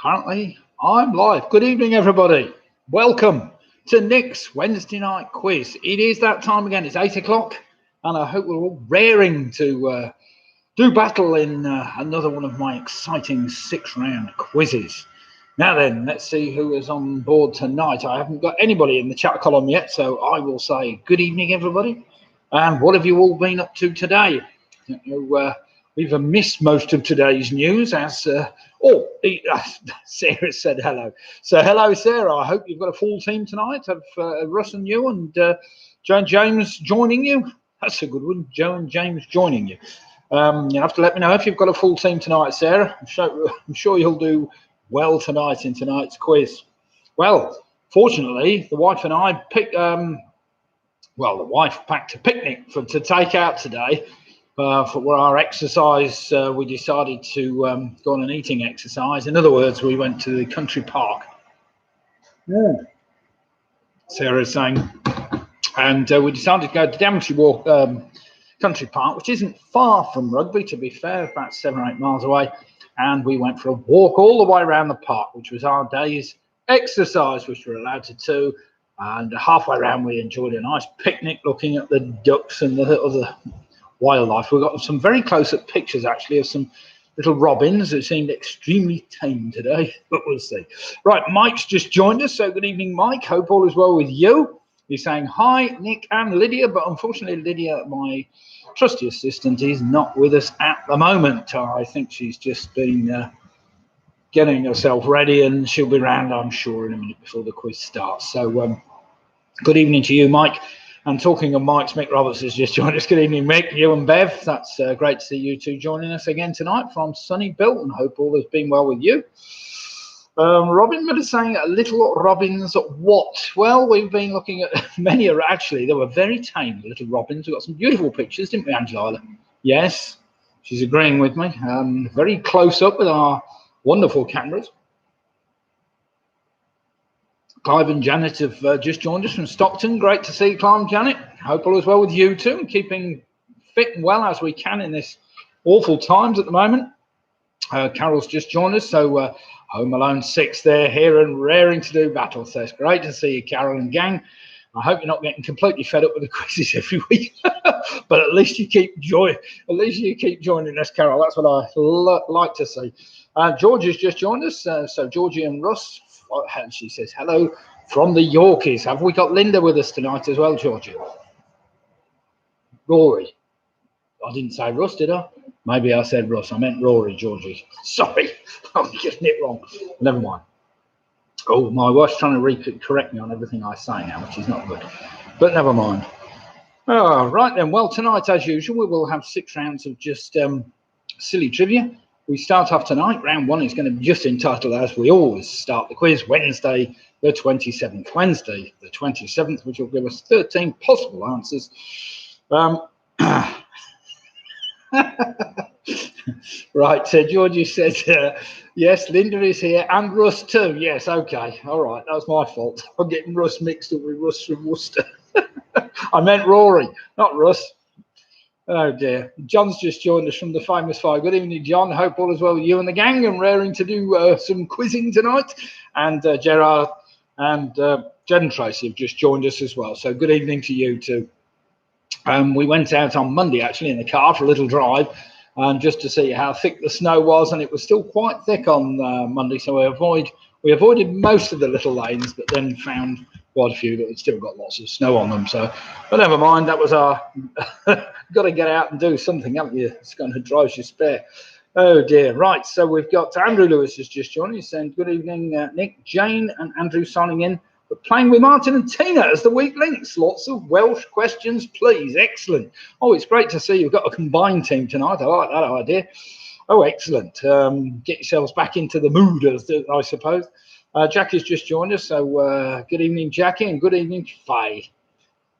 Apparently, I'm live. Good evening, everybody. Welcome to Nick's Wednesday night quiz. It is that time again. It's 8 o'clock, and I hope we're all raring to do battle in another one of my exciting 6-round quizzes. Now then, let's see who is on board tonight. I haven't got anybody in the chat column yet, so I will say good evening, everybody. And what have you all been up to today? We've missed most of today's news as Sarah said hello. So hello, Sarah. I hope you've got a full team tonight of Russ and you and Joe and James joining you. That's a good one, Joe and James joining you. You have to let me know if you've got a full team tonight, Sarah. I'm sure you'll do well tonight in tonight's quiz. Well, fortunately, the wife and I picked. The wife packed a picnic to take out today. For our exercise, we decided to go on an eating exercise. In other words, we went to the country park. Sarah's saying, and we decided to go to Daventry Walk Country Park, which isn't far from Rugby, to be fair, about 7 or 8 miles away. And we went for a walk all the way around the park, which was our day's exercise, which we're allowed to do. And halfway around, we enjoyed a nice picnic, looking at the ducks and the other wildlife. We got some very close-up pictures, actually, of some little robins who seemed extremely tame today, but we'll see. Right, Mike's just joined us, so good evening, Mike. Hope all is well with you. He's saying hi, Nick and Lydia, but unfortunately, Lydia, my trusty assistant, is not with us at the moment. I think she's just been getting herself ready, and she'll be around, I'm sure, in a minute before the quiz starts. So good evening to you, Mike. And talking of Mike's, Mick Roberts has just joined us. Good evening, Mick, you and Bev. That's great to see you two joining us again tonight from sunny Bilton. Hope all has been well with you. Robin Miller saying, little robins what? Well, we've been looking at many, actually. They were very tame, little robins. We got some beautiful pictures, didn't we, Angela? Yes, she's agreeing with me. Very close up with our wonderful cameras. Clive and Janet have just joined us from Stockton. Great to see you, Clive and Janet. Hope all is well with you too, and keeping fit and well as we can in this awful times at the moment. Carol's just joined us, so Home Alone 6 there, here and raring to do battle. So it's great to see you, Carol and gang. I hope you're not getting completely fed up with the quizzes every week, but at least you keep joining us, Carol. That's what I like to see. Georgie's just joined us, so Georgie and Russ. She says hello from the Yorkies. Have we got Linda with us tonight as well, Georgie? Rory. I didn't say Russ, did I? Maybe I said Russ. I meant Rory, Georgie. Sorry, I'm getting it wrong. Never mind. Oh, my wife's trying to correct me on everything I say now, which is not good. But never mind. Right then. Well, tonight, as usual, we will have 6 rounds of just silly trivia. We start off tonight. Round 1 is going to be just entitled, as we always start the quiz, Wednesday the 27th. Wednesday the 27th, which will give us 13 possible answers. Right, Georgie said, yes, Linda is here, and Russ too. Yes, okay. All right, that was my fault. I'm getting Russ mixed up with Russ from Worcester. I meant Rory, not Russ. Oh dear. John's just joined us from the famous 5. Good evening, John. Hope all is well with you and the gang. I'm raring to do some quizzing tonight. And Gerard and Jen Tracy have just joined us as well. So good evening to you too. We went out on Monday actually in the car for a little drive just to see how thick the snow was, and it was still quite thick on Monday. So we avoided most of the little lanes, but then found quite a few that had still got lots of snow on them. So, but never mind. That was our got to get out and do something, haven't you? It's going to drive you spare. Oh dear. Right. So we've got Andrew Lewis has just joined us saying good evening, Nick, Jane, and Andrew signing in. But playing with Martin and Tina as the weak links. Lots of Welsh questions, please. Excellent. Oh, it's great to see you've got a combined team tonight. I like that idea. Oh, excellent. Get yourselves back into the mood, I suppose. Jackie's just joined us, so good evening, Jackie, and good evening, Faye.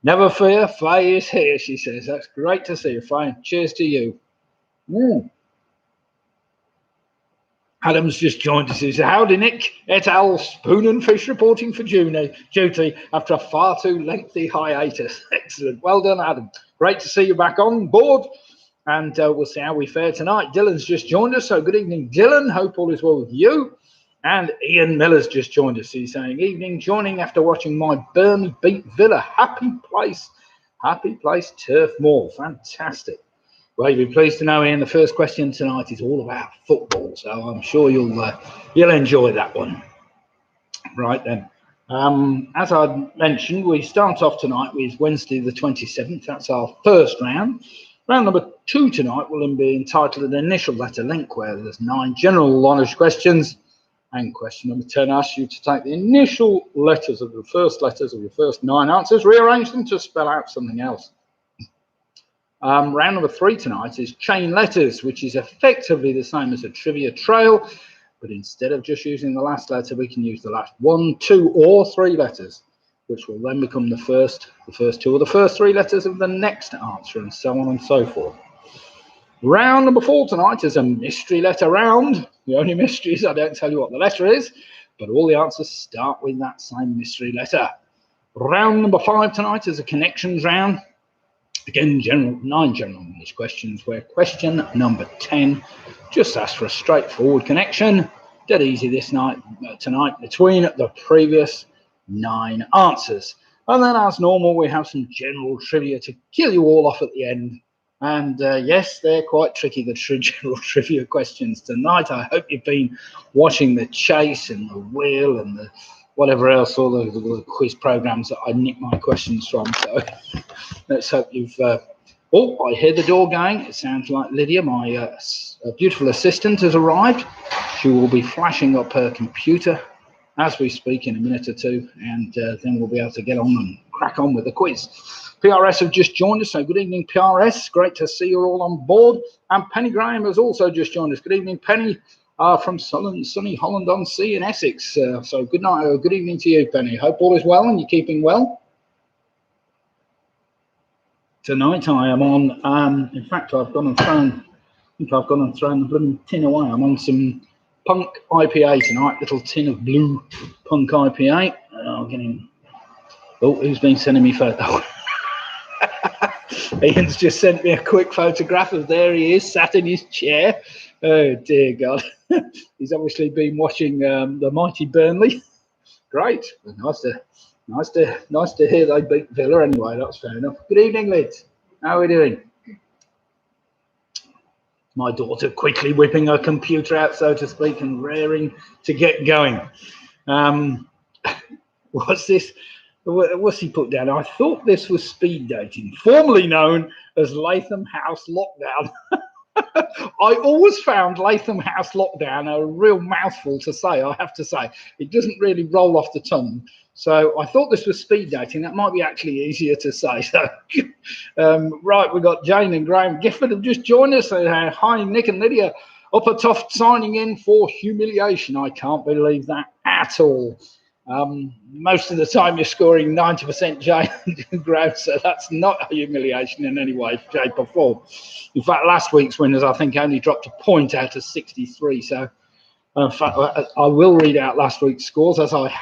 Never fear, Faye is here, she says. That's great to see you, Faye. Cheers to you. Adam's just joined us. He says, howdy, Nick. Et al. Spoon and Fish reporting for duty after a far too lengthy hiatus. Excellent. Well done, Adam. Great to see you back on board. And we'll see how we fare tonight. Dylan's just joined us. So good evening, Dylan. Hope all is well with you. And Ian Miller's just joined us. He's saying, evening, joining after watching my Burnley beat Villa. Happy place, Turf Moor. Fantastic. Well, you'll be pleased to know, Ian, the first question tonight is all about football, so I'm sure you'll enjoy that one. Right then. As I mentioned, we start off tonight with Wednesday the 27th. That's our first round. Round number 2 tonight will be entitled An Initial Letter Link, where there's 9 general knowledge questions. And question number 10 asks you to take the initial letters of the first letters of your first 9 answers, rearrange them to spell out something else. Round number 3 tonight is chain letters, which is effectively the same as a trivia trail, but instead of just using the last letter, we can use the last 1, 2, or 3 letters, which will then become the first 2 or the first 3 letters of the next answer, and so on and so forth. Round number 4 tonight is a mystery letter round. The only mystery is I don't tell you what the letter is, but all the answers start with that same mystery letter. Round number 5 tonight is a connections round. Again, 9 general English questions, where question number 10 just asks for a straightforward connection. Dead easy this tonight between the previous 9 answers. And then, as normal, we have some general trivia to kill you all off at the end. And yes, they're quite tricky, the general trivia questions tonight. I hope you've been watching The Chase and The Wheel and the whatever else, all the quiz programs that I nick my questions from. So let's hope you've... oh, I hear the door going. It sounds like Lydia, my beautiful assistant, has arrived. She will be flashing up her computer as we speak in a minute or 2, and then we'll be able to get on and crack on with the quiz. PRS have just joined us, so good evening, PRS. Great to see you all on board. And Penny Graham has also just joined us. Good evening, Penny, from sunny Holland-on-Sea in Essex. So good night, good evening to you, Penny. Hope all is well and you're keeping well. Tonight I am on, in fact, I've gone and thrown the blooming tin away. I'm on some Punk IPA tonight, little tin of blue Punk IPA. I'm getting... Oh, who's been sending me photos? Ian's just sent me a quick photograph of there he is, sat in his chair. Oh, dear God. He's obviously been watching the mighty Burnley. Great. Nice to hear they beat Villa anyway. That's fair enough. Good evening, Liz. How are we doing? My daughter quickly whipping her computer out, so to speak, and raring to get going. What's this? What's he put down? I thought this was speed dating, formerly known as Latham House Lockdown. I always found Latham House Lockdown a real mouthful to say, I have to say. It doesn't really roll off the tongue. So I thought this was speed dating. That might be actually easier to say. So, right, we've got Jane and Graham Gifford have just joined us. Hi, Nick and Lydia. Upper Toft signing in for humiliation. I can't believe that at all. Most of the time you're scoring 90% Jane and Graham, so that's not a humiliation in any way, shape or form. In fact, last week's winners, I think, only dropped a point out of 63. So, in fact, I will read out last week's scores as I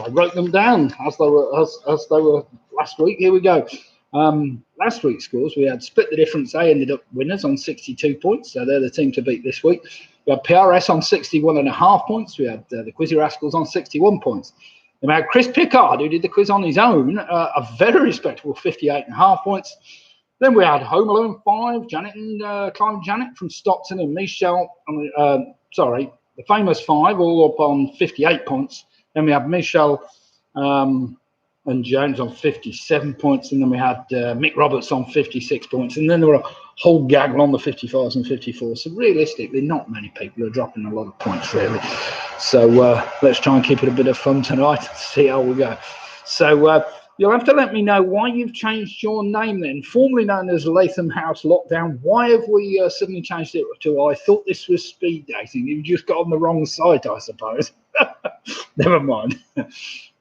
wrote them down as they were last week. Here we go. Last week's scores, we had Split the Difference. They ended up winners on 62 points, so they're the team to beat this week. We had PRS on 61.5 points. We had the Quizzy Rascals on 61 points. Then we had Chris Pickard, who did the quiz on his own, a very respectable 58.5 points. Then we had Home Alone 5, Janet and Clive Janet from Stockton, and Michelle, the famous 5, all up on 58 points. Then we had Michelle and Jones on 57 points, and then we had Mick Roberts on 56 points, and then there were a whole gaggle on the 55s and 54s. So realistically, not many people are dropping a lot of points, really. So let's try and keep it a bit of fun tonight and see how we go. So you'll have to let me know why you've changed your name then. Formerly known as Latham House Lockdown, why have we suddenly changed it to I thought this was speed dating? You've just got on the wrong site, I suppose. Never mind.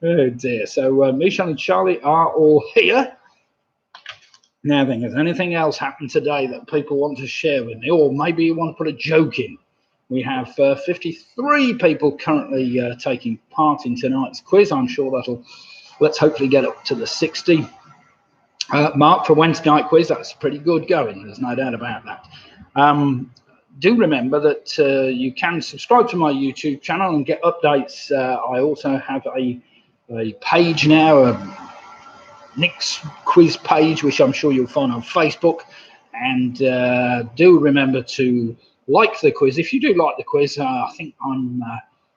Oh dear. So Michelle and Charlie are all here. Now then, has anything else happened today that people want to share with me? Or maybe you want to put a joke in? We have 53 people currently taking part in tonight's quiz. I'm sure let's hopefully get up to the 60 mark for Wednesday night quiz. That's pretty good going. There's no doubt about that. do remember that you can subscribe to my YouTube channel and get updates. I also have a page now, a Nick's quiz page, which I'm sure you'll find on Facebook. And do remember to like the quiz. If you do like the quiz, I think I'm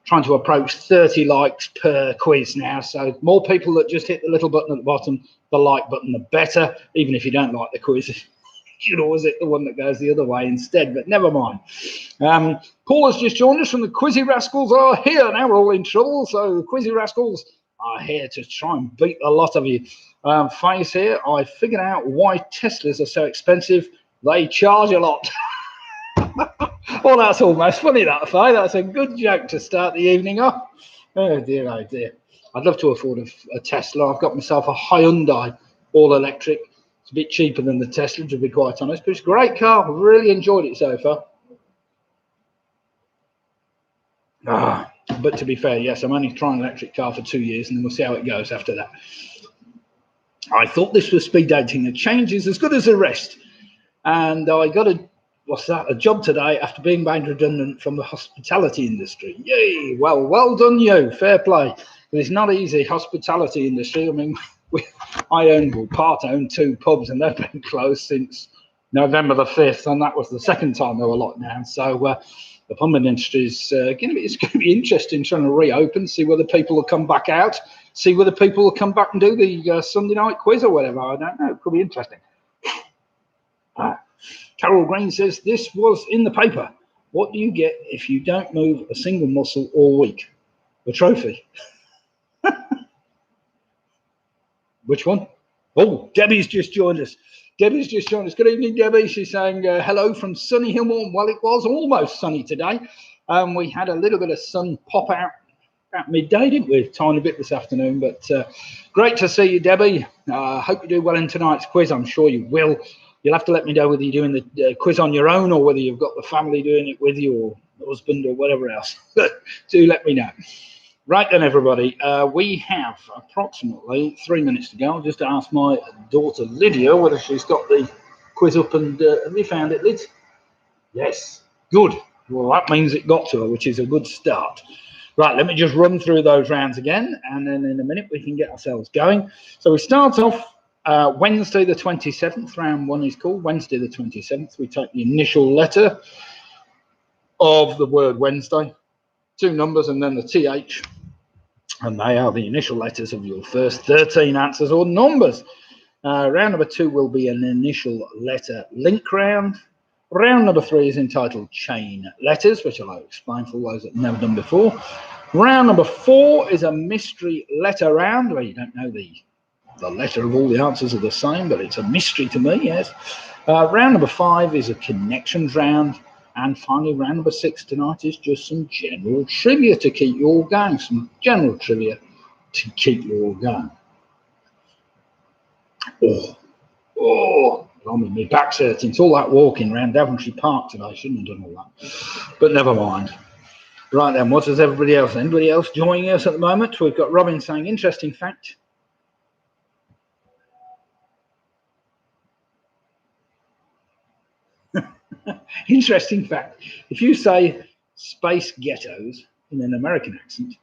trying to approach 30 likes per quiz now. So more people that just hit the little button at the bottom, the like button, the better. Even if you don't like the quiz, you can always hit the one that goes the other way instead, but never mind. Paul has just joined us from the Quizzy Rascals are here. Now we're all in trouble, so the Quizzy Rascals are here to try and beat a lot of you. Faye's here. I figured out why Teslas are so expensive. They charge a lot. Well, that's almost funny, that, Faye. That's a good joke to start the evening off. Oh, dear, oh, dear. I'd love to afford a Tesla. I've got myself a Hyundai all-electric. It's a bit cheaper than the Tesla, to be quite honest, but it's a great car. I've really enjoyed it so far. But to be fair, yes, I'm only trying an electric car for 2 years, and then we'll see how it goes after that. I thought this was speed dating. The change is as good as the rest. And I got a job today after being made redundant from the hospitality industry. Yay! Well done you. Fair play. But it's not easy, hospitality industry. I mean, part owned 2 pubs, and they've been closed since November the 5th, and that was the second time they were locked down. So the pumping industry is going to be interesting, trying to reopen, see whether people will come back out, see whether people will come back and do the Sunday night quiz or whatever. I don't know. It could be interesting. Carol Green says, this was in the paper. What do you get if you don't move a single muscle all week? A trophy. Which one? Oh, Debbie's just joined us. Good evening, Debbie. She's saying hello from sunny Hillmore. Well, it was almost sunny today. We had a little bit of sun pop out at midday, didn't we? A tiny bit this afternoon, but great to see you, Debbie. Hope you do well in tonight's quiz. I'm sure you will. You'll have to let me know whether you're doing the quiz on your own or whether you've got the family doing it with you or the husband or whatever else. Do let me know. Right then, everybody, we have approximately 3 minutes to go. I'll just ask my daughter Lydia whether she's got the quiz up and have you found it, Liz? Yes, good. Well, that means it got to her, which is a good start. Right, let me just run through those rounds again, and then in a minute we can get ourselves going. So we start off Wednesday the 27th. Round 1 is called Wednesday the 27th. We take the initial letter of the word Wednesday, 2 numbers, and then the TH. And they are the initial letters of your first 13 answers or numbers. Round number 2 will be an initial letter link round. Round number 3 is entitled Chain Letters, which I'll explain for those that have never done before. Round number 4 is a mystery letter round, where you don't know the letter of all the answers are the same, but it's a mystery to me, yes. Round number 5 is a connections round. And finally, round number 6 tonight is just some general trivia to keep you all going. Some general trivia to keep you all going. My back's hurting. It's all that walking around Daventry Park today. I shouldn't have done all that. But never mind. Right then, what does everybody else? Anybody else joining us at the moment? We've got Robin saying, interesting fact. Interesting fact. If you say space ghettos in an American accent,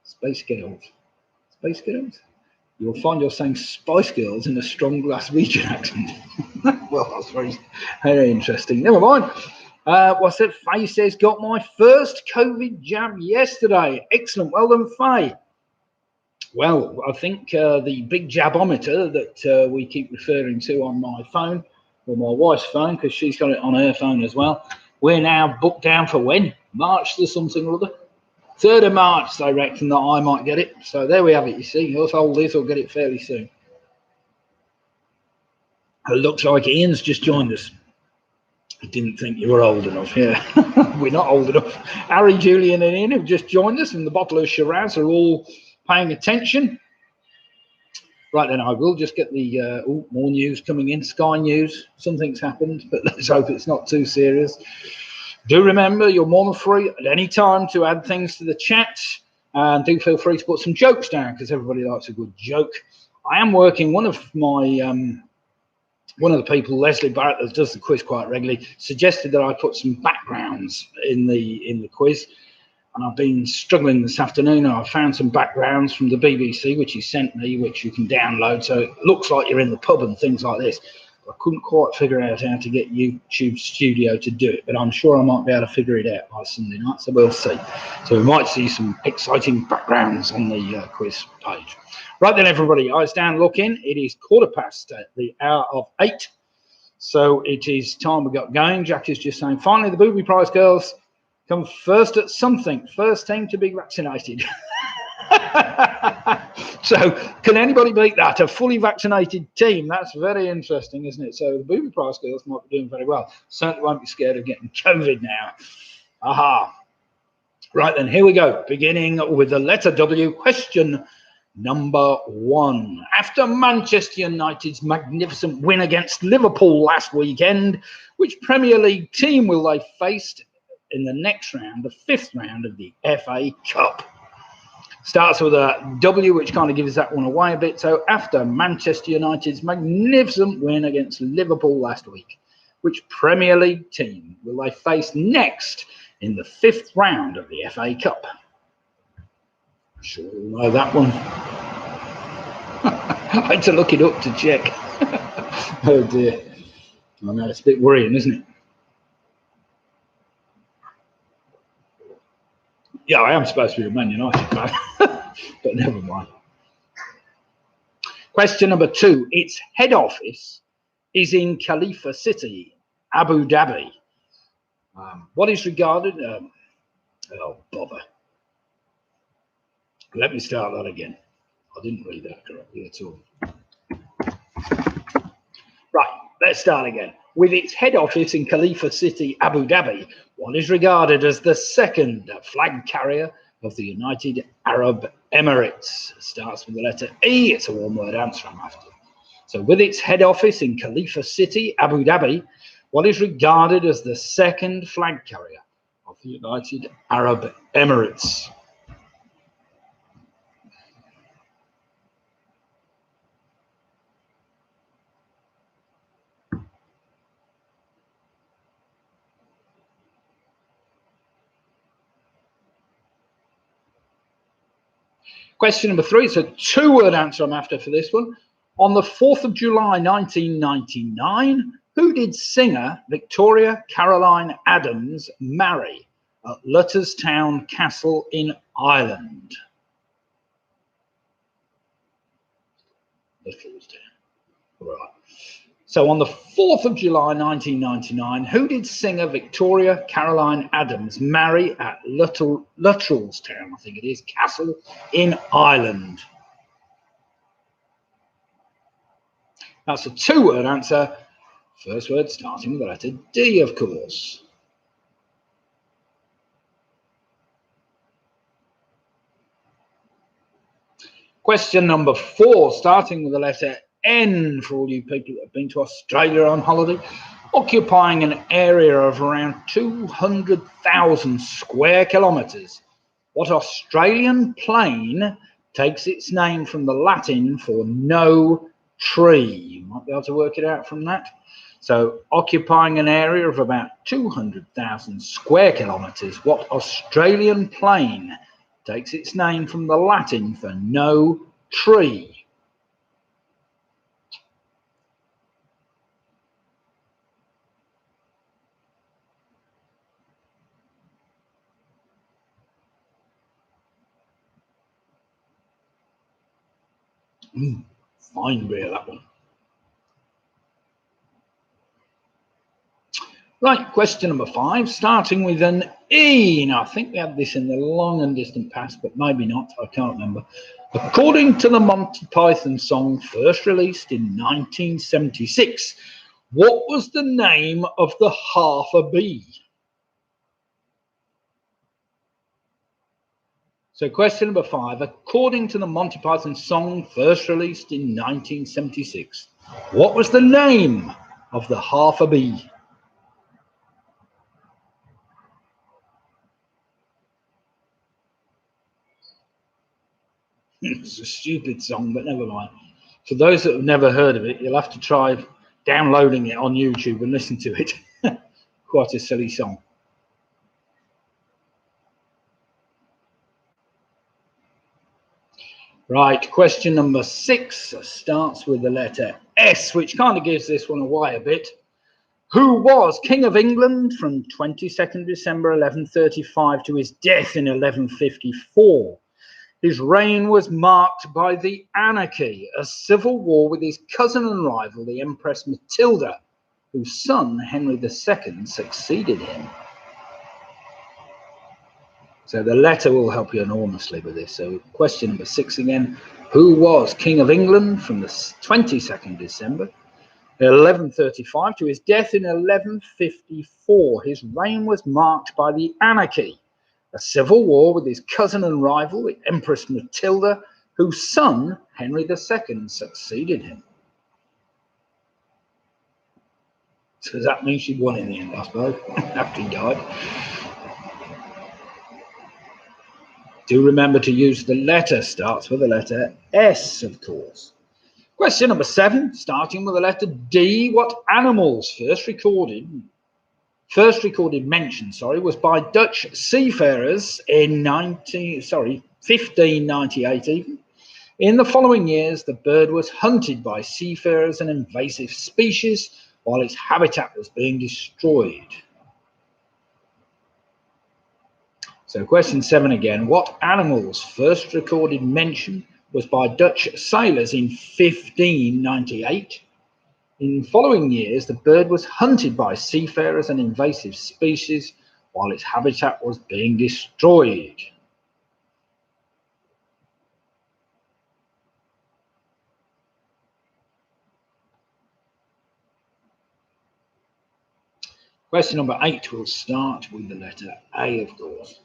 space girls, you'll find you're saying Spice Girls in a strong Glaswegian accent. Well, that's very interesting. Never mind. What's that? Faye says, got my first COVID jab yesterday. Excellent. Well done, Faye. Well, I think the big jabometer that we keep referring to on my phone, or my wife's phone, because she's got it on her phone as well, we're now booked down for when? March the something or other? 3rd of March, they reckon that I might get it. So there we have it, you see. Us oldies will get it fairly soon. It looks like Ian's just joined us. I didn't think you were old enough, yeah. We're not old enough. Harry, Julian and Ian have just joined us, and the bottle of Shiraz are all paying attention. Right then, I will just get the more news coming in. Sky News, something's happened, but let's hope it's not too serious. Do remember, you're more than free at any time to add things to the chat, and do feel free to put some jokes down, because everybody likes a good joke. I am working one of my one of the people, Leslie Barrett, that does the quiz quite regularly, suggested that I put some backgrounds in the quiz. And I've been struggling this afternoon. I found some backgrounds from the BBC, which he sent me, which you can download. So it looks like you're in the pub and things like this. I couldn't quite figure out how to get YouTube Studio to do it, but I'm sure I might be able to figure it out by Sunday night, so we'll see. So we might see some exciting backgrounds on the quiz page. Right then, everybody, eyes down, look in. It is 8:15. So it is time we got going. Jack is just saying, finally, the Booby Prize girls come first at something. First team to be vaccinated. So can anybody beat that? A fully vaccinated team? That's very interesting, isn't it? So the Booby Prize girls might be doing very well. Certainly won't be scared of getting COVID now. Aha. Right then, here we go. Beginning with the letter W. Question number 1. After Manchester United's magnificent win against Liverpool last weekend, which Premier League team will they face in the next round, the 5th round of the FA Cup? Starts with a W, which kind of gives that one away a bit. So after Manchester United's magnificent win against Liverpool last week, which Premier League team will they face next in the 5th round of the FA Cup? I'm sure you'll know that one. I had to look it up to check. Oh dear. I know, it's a bit worrying, isn't it? Yeah, I am supposed to be a Man United fan, but never mind. Question number 2. Its head office is in Khalifa City, Abu Dhabi. What is regarded... oh, bother. Let me start that again. I didn't read that correctly at all. Right, let's start again. With its head office in Khalifa City, Abu Dhabi, what is regarded as the second flag carrier of the United Arab Emirates? Starts with the letter E. It's a one-word answer I'm after. So with its head office in Khalifa City, Abu Dhabi, what is regarded as the second flag carrier of the United Arab Emirates? Question number 3, it's a 2-word answer I'm after for this one. On the 4th of July 1999, who did singer Victoria Caroline Adams marry at Lutterstown Castle in Ireland? Lutterstown. Right. So on the 4th of July 1999, who did singer Victoria Caroline Adams marry at Lutterstown, I think it is, Castle in Ireland? That's a 2-word answer. First word starting with the letter D, of course. Question number 4, starting with the letter N, for all you people that have been to Australia on holiday, occupying an area of around 200,000 square kilometres. What Australian plain takes its name from the Latin for no tree? You might be able to work it out from that. So occupying an area of about 200,000 square kilometres, what Australian plain takes its name from the Latin for no tree? Fine beer, that one. Right, question number 5, starting with an E. Now, I think we had this in the long and distant past, but maybe not, I can't remember. According to the Monty Python song first released in 1976, what was the name of the half a bee? So question number 5, according to the Monty Python song first released in 1976, what was the name of the half a bee? It's a stupid song, but never mind. For those that have never heard of it, you'll have to try downloading it on YouTube and listening to it. Quite a silly song. Right, question number 6 starts with the letter S, which kind of gives this one away a bit. Who was King of England from 22nd December 1135 to his death in 1154? His reign was marked by the anarchy, a civil war with his cousin and rival, the Empress Matilda, whose son, Henry II, succeeded him. So the letter will help you enormously with this. So question number 6 again. Who was King of England from the 22nd December 1135 to his death in 1154? His reign was marked by the anarchy, a civil war with his cousin and rival, the Empress Matilda, whose son, Henry II, succeeded him. So that means she won in the end, I suppose, after he died. Do remember to use the letter, starts with the letter S, of course. Question number 7, starting with the letter D. What animals first recorded mention, was by Dutch seafarers in 1598 even. In the following years, the bird was hunted by seafarers, an invasive species, while its habitat was being destroyed. So question 7 again. What animals first recorded mention was by Dutch sailors in 1598? In following years, the bird was hunted by seafarers, an invasive species, while its habitat was being destroyed. Question number 8 will start with the letter A, of course.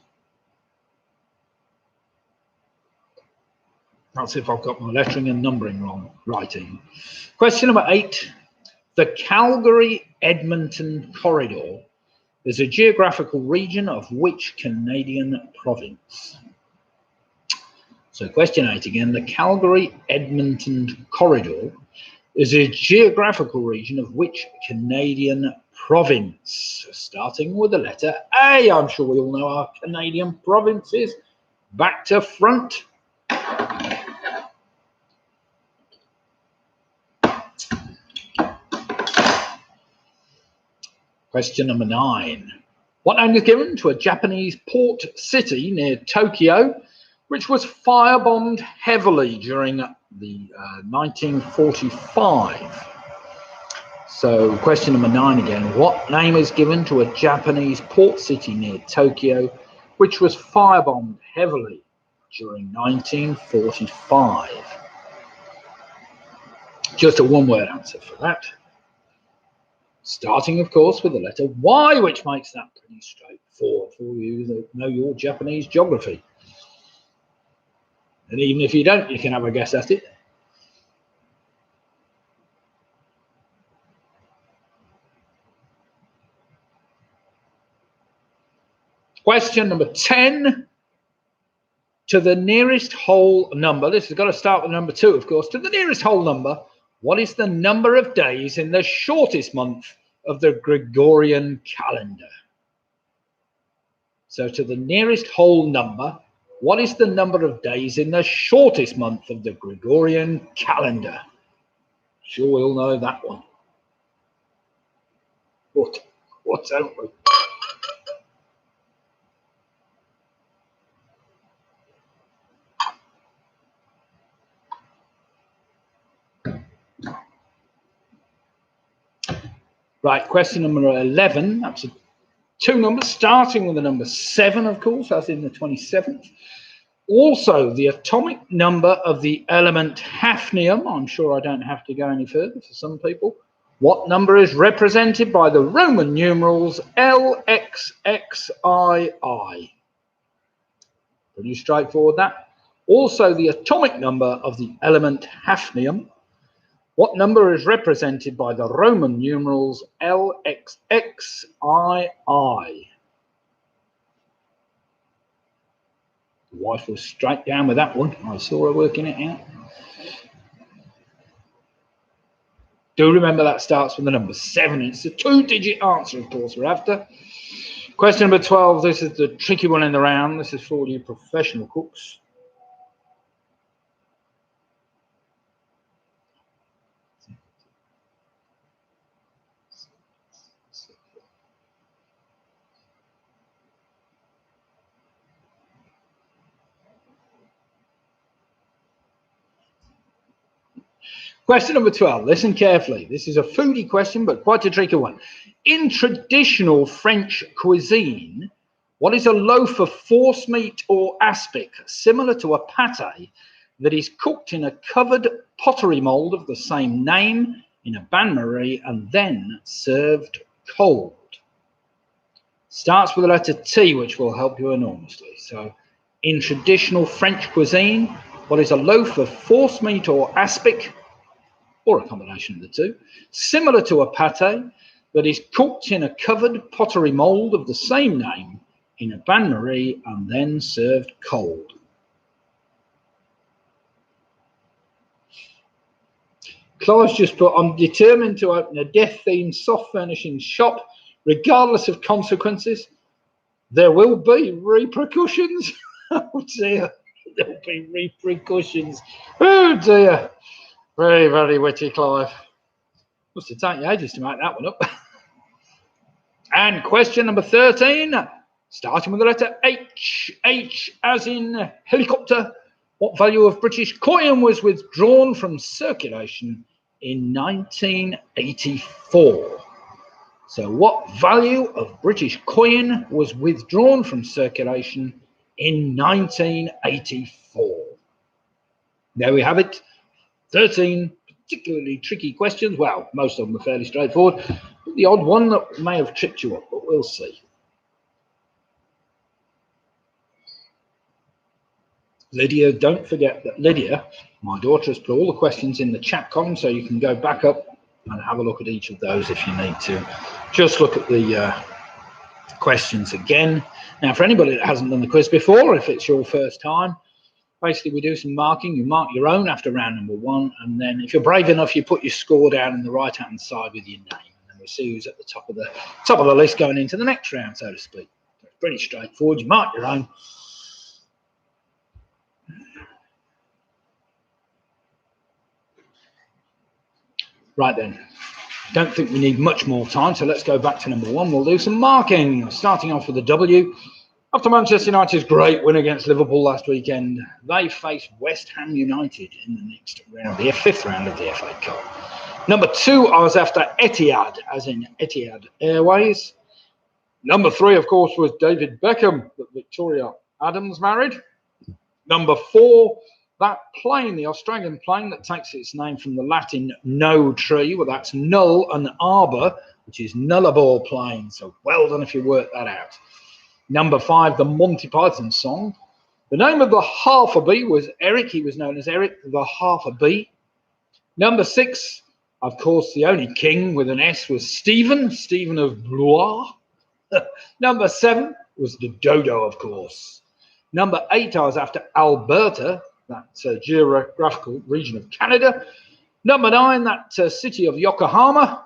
That's if I've got my lettering and numbering wrong. Writing. Question number 8. The Calgary-Edmonton corridor is a geographical region of which Canadian province? So question 8 again. The Calgary-Edmonton corridor is a geographical region of which Canadian province? Starting with the letter A. I'm sure we all know our Canadian provinces. Back to front. Question number 9. What name is given to a Japanese port city near Tokyo, which was firebombed heavily during the 1945? So question number 9 again. What name is given to a Japanese port city near Tokyo, which was firebombed heavily during 1945? Just a one-word answer for that. Starting, of course, with the letter Y, which makes that pretty straightforward for you that know your Japanese geography. And even if you don't, you can have a guess at it. Question number 10. To the nearest whole number, this has got to start with number 2, of course. To the nearest whole number, what is the number of days in the shortest month of the Gregorian calendar? So to the nearest whole number, what is the number of days in the shortest month of the Gregorian calendar? Sure, we all know that one. What don't we? Right, question number 11. That's 2 numbers, starting with the number 7, of course, as in the 27th. Also, the atomic number of the element hafnium. I'm sure I don't have to go any further for some people. What number is represented by the Roman numerals LXXII? Pretty straightforward, that. Also, the atomic number of the element hafnium. What number is represented by the Roman numerals LXXII? The wife was straight down with that one. I saw her working it out. Do remember that starts with the number 7. It's a 2-digit answer, of course, we're after. Question number 12. This is the tricky one in the round. This is for all you professional cooks. Question number 12. Listen carefully. This is a foodie question, but quite a tricky one. In traditional French cuisine, what is a loaf of forcemeat or aspic, similar to a pate, that is cooked in a covered pottery mould of the same name in a bain-marie and then served cold? Starts with the letter T, which will help you enormously. So, in traditional French cuisine, what is a loaf of forcemeat or aspic, or a combination of the two, similar to a pate, that is cooked in a covered pottery mould of the same name in a bain-marie and then served cold? Clive's just put, I'm determined to open a death-themed soft furnishings shop, regardless of consequences. There will be repercussions. Oh dear, there will be repercussions. Oh dear. Very, very witty, Clive. Must have taken you ages to make that one up. And question number 13, starting with the letter H. H as in helicopter. What value of British coin was withdrawn from circulation in 1984? So what value of British coin was withdrawn from circulation in 1984? There we have it. 13 particularly tricky questions. Well, most of them are fairly straightforward. The odd one that may have tripped you up, but we'll see. Lydia, don't forget that Lydia, my daughter, has put all the questions in the chat column, so you can go back up and have a look at each of those if you need to. Just look at the questions again. Now, for anybody that hasn't done the quiz before, if it's your first time, basically we do some marking. You mark your own after round number 1, and then if you're brave enough, you put your score down in the right-hand side with your name, and then we see who's at the top of the list going into the next round, so to speak. So it's pretty straightforward. You mark your own. Right then, don't think we need much more time, so let's go back to number 1. We'll do some marking, starting off with a W. After Manchester United's great win against Liverpool last weekend, they face West Ham United in the next round, the 5th round of the FA Cup. Number 2, I was after Etihad, as in Etihad Airways. Number 3, of course, was David Beckham, that Victoria Adams married. Number 4, that plane, the Australian plane that takes its name from the Latin no tree, well, that's null and arbor, which is nullarbor plane. So well done if you worked that out. Number 5, the Monty Python song. The name of the half a bee was Eric. He was known as Eric the half a bee. Number 6, of course, the only king with an S was Stephen of Blois. Number 7 was the dodo, of course. Number 8, I was after Alberta, that's a geographical region of Canada. Number 9, that city of Yokohama.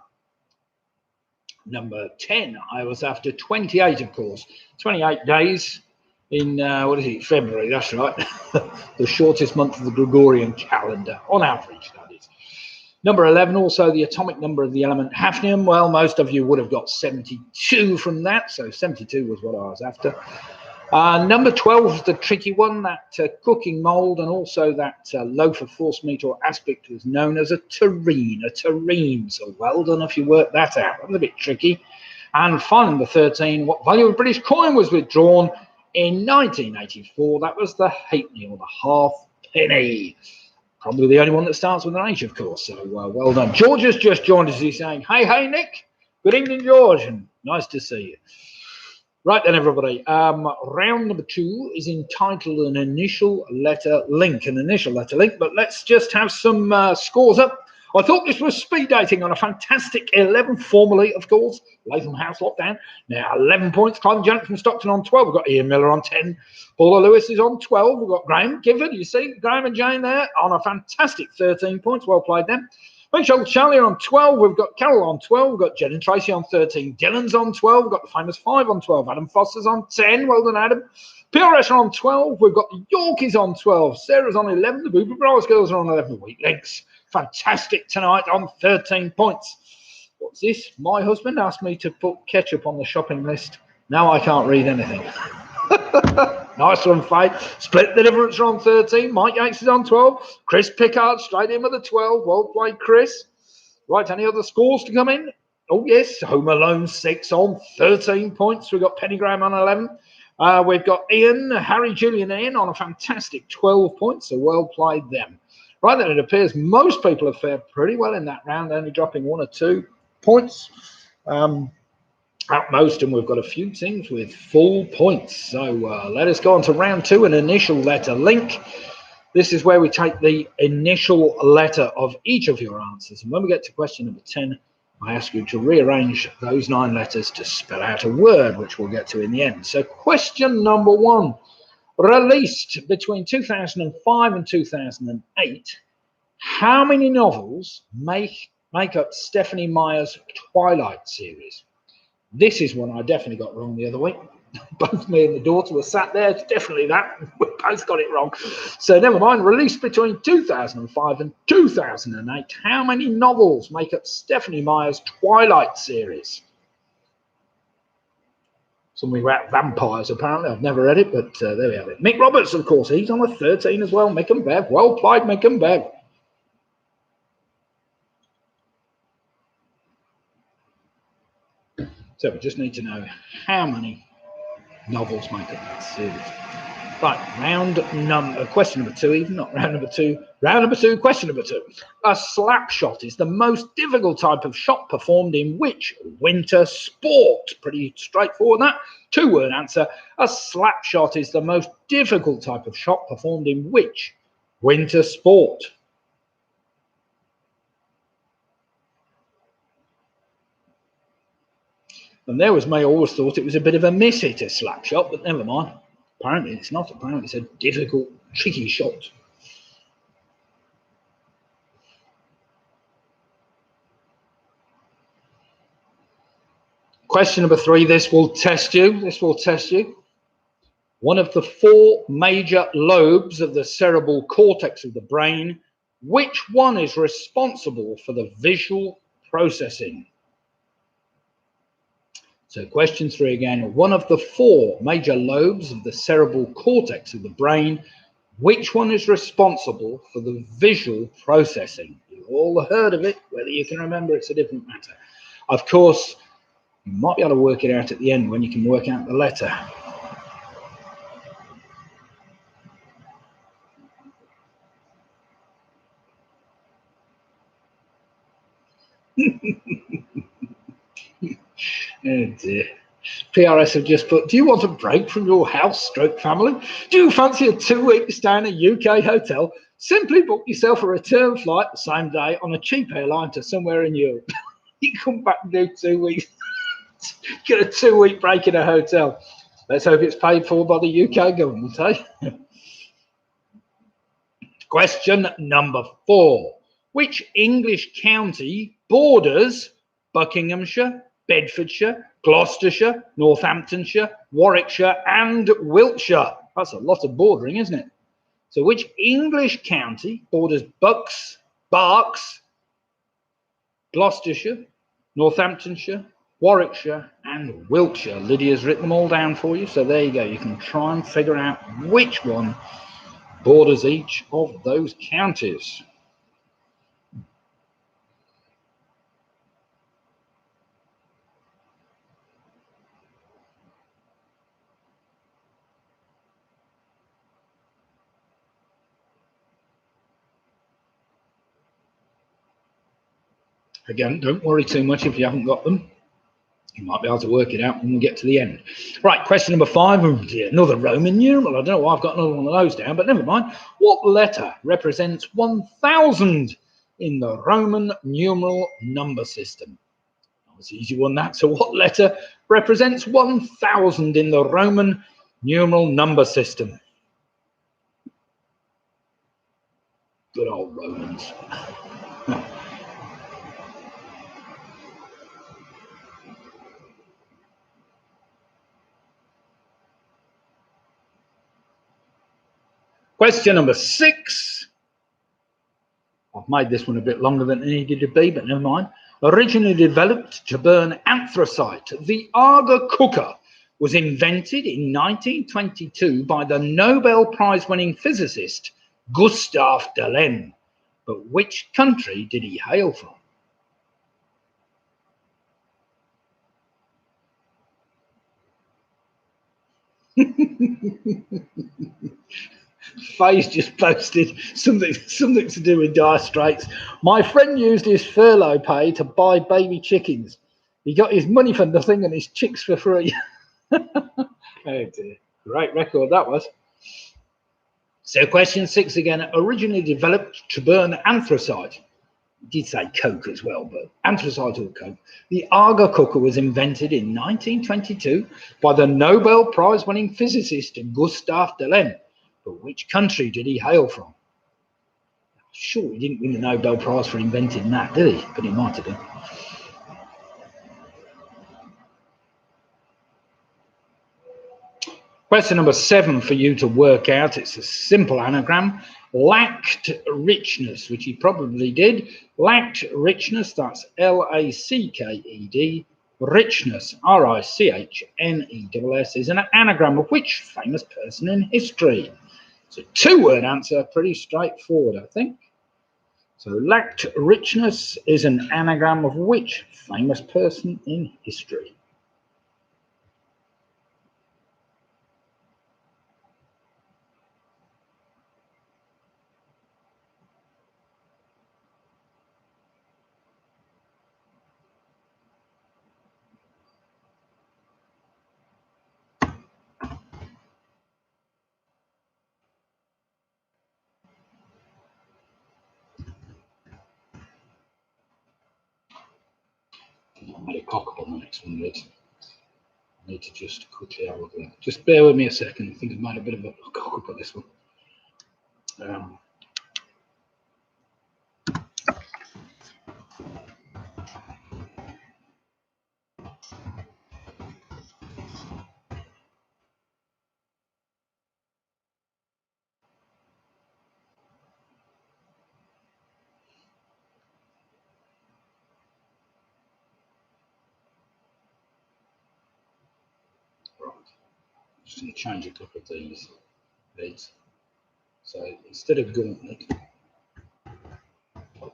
Number 10, I was after 28, of course. 28 days in, February, that's right. The shortest month of the Gregorian calendar, on average, that is. Number 11, also the atomic number of the element hafnium. Well, most of you would have got 72 from that, so 72 was what I was after. Number 12 is the tricky one, that cooking mould, and also that loaf of forcemeat or aspic was known as a terrine. So well done if you worked that out. That was a bit tricky. And finally, number 13, what value of British coin was withdrawn in 1984? That was the halfpenny, or the halfpenny. Probably the only one that starts with an H, of course. So well done. George has just joined us. He's saying, hey, Nick. Good evening, George, and nice to see you. Right then, everybody, round number 2 is entitled an initial letter link, but let's just have some scores up. I thought this was speed dating on a fantastic 11, formerly, of course, Latham House lockdown. Now 11 points, Clive Jones from Stockton on 12. We've got Ian Miller on 10. Paula Lewis is on 12. We've got Graham Gifford, you see, Graham and Jane there on a fantastic 13 points. Well played them. Rachel Charlie on 12. We've got Carol on 12. We've got Jen and Tracy on 13. Dylan's on 12. We've got the famous 5 on 12. Adam Foster's on 10. Well done, Adam. PRS are on 12. We've got the Yorkies on 12. Sarah's on 11. The Booby Brothers girls are on 11. Weak Links, fantastic tonight on 13 points. What's this? My husband asked me to put ketchup on the shopping list. Now I can't read anything. Nice one, Faye. Split the Difference are on 13. Mike Yates is on 12. Chris Pickard straight in with a 12. Well played, Chris. Right, any other scores to come in? Oh, yes. Home Alone 6 on 13 points. We've got Penny Graham on 11. We've got Ian, Harry, Julian, Ian on a fantastic 12 points. So well played them. Right then, it appears most people have fared pretty well in that round, only dropping 1 or 2 points. At most, and we've got a few teams with full points. So let us go on to round 2, an initial letter link. This is where we take the initial letter of each of your answers. And when we get to question number 10, I ask you to rearrange those 9 letters to spell out a word, which we'll get to in the end. So question number 1, released between 2005 and 2008, how many novels make up Stephenie Meyer's Twilight series? This is one I definitely got wrong the other week. Both me and the daughter were sat there. It's definitely that. We both got it wrong. So never mind. Released between 2005 and 2008. How many novels make up Stephenie Meyer's Twilight series? Something about vampires, apparently. I've never read it, but there we have it. Mick Roberts, of course. He's on a 13 as well. Mick and Bev. Well played, Mick and Bev. So we just need to know how many novels make up that series. Right, question number 2, even not round number 2. Round number 2, question number 2. A slap shot is the most difficult type of shot performed in which winter sport? Pretty straightforward, that. 2-word answer. A slap shot is the most difficult type of shot performed in which winter sport? And there was me, I always thought it was a bit of a miss hit, a slap shot, but never mind. Apparently it's not. Apparently it's a difficult, tricky shot. Question number 3, this will test you. This will test you. One of the 4 major lobes of the cerebral cortex of the brain, which one is responsible for the visual processing? So question 3 again, one of the 4 major lobes of the cerebral cortex of the brain, which one is responsible for the visual processing? You've all heard of it, whether you can remember it's a different matter. Of course, you might be able to work it out at the end when you can work out the letter. Oh dear. PRS have just put, do you want a break from your house/family? Do you fancy a 2-week stay in a UK hotel? Simply book yourself a return flight the same day on a cheap airline to somewhere in Europe. You come back and do 2 weeks. Get a 2-week break in a hotel. Let's hope it's paid for by the UK government, eh? Question number 4. Which English county borders Buckinghamshire, Bedfordshire, Gloucestershire, Northamptonshire, Warwickshire, and Wiltshire? That's a lot of bordering, isn't it? So which English county borders Berks, Gloucestershire, Northamptonshire, Warwickshire, and Wiltshire? Lydia's written them all down for you, so there you go. You can try and figure out which one borders each of those counties. Again, don't worry too much if you haven't got them. You might be able to work it out when we get to the end. Right, question number 5. Oh dear, another Roman numeral. I don't know why I've got another one of those down, but never mind. What letter represents 1000 in the Roman numeral number system? That was an easy one, that. So what letter represents 1000 in the Roman numeral number system? Good old Romans. Question number 6. I've made this one a bit longer than it needed to be, but never mind. Originally developed to burn anthracite, the Aga cooker was invented in 1922 by the Nobel Prize-winning physicist Gustav Dalén. But which country did he hail from? Faye's just posted something to do with Dire Straits. My friend used his furlough pay to buy baby chickens. He got his money for nothing and his chicks for free. Oh dear. Great record that was. So question 6 again. Originally developed to burn anthracite. It did say coke as well, but anthracite or coke. The Aga cooker was invented in 1922 by the Nobel Prize-winning physicist Gustav Dalén. But which country did he hail from? Sure, he didn't win the Nobel Prize for inventing that, did he? But he might have done. Question number 7 for you to work out. It's a simple anagram. Lacked richness, which he probably did. Lacked richness, that's L-A-C-K-E-D. Richness, R-I-C-H-N-E-S-S, is an anagram of which famous person in history? It's a 2-word answer, pretty straightforward, I think. So lacked richness is an anagram of which famous person in history? I made a cock up on the next one, Liz. I need to just quickly have a look at that. Just bear with me a second. I think I've made a bit of a cock up on this one. Just going to change a couple of these leads. So instead of gauntlet,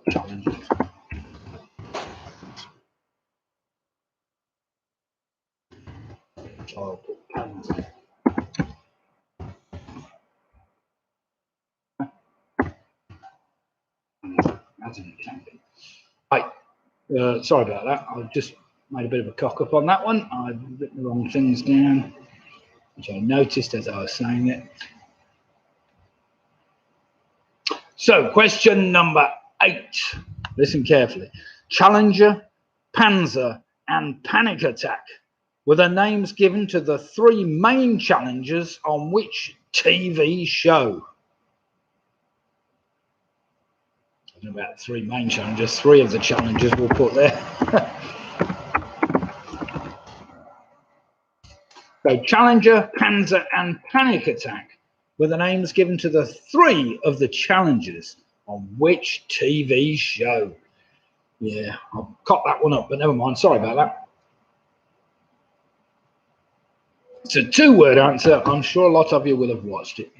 challenge. I'll put pans in. Right, sorry about that. I just made a bit of a cock up on that one. I've written the wrong things down, which I noticed as I was saying it. So question number 8. Listen carefully. Challenger, Panzer, and Panic Attack were the names given to the 3 main challengers on which TV show? I don't know about 3 main challengers. 3 of the challengers we'll put there. So Challenger, Panzer, and Panic Attack were the names given to the 3 of the challengers on which TV show? Yeah, I'll cut that one up, but never mind. Sorry about that. It's a 2-word answer. I'm sure a lot of you will have watched it.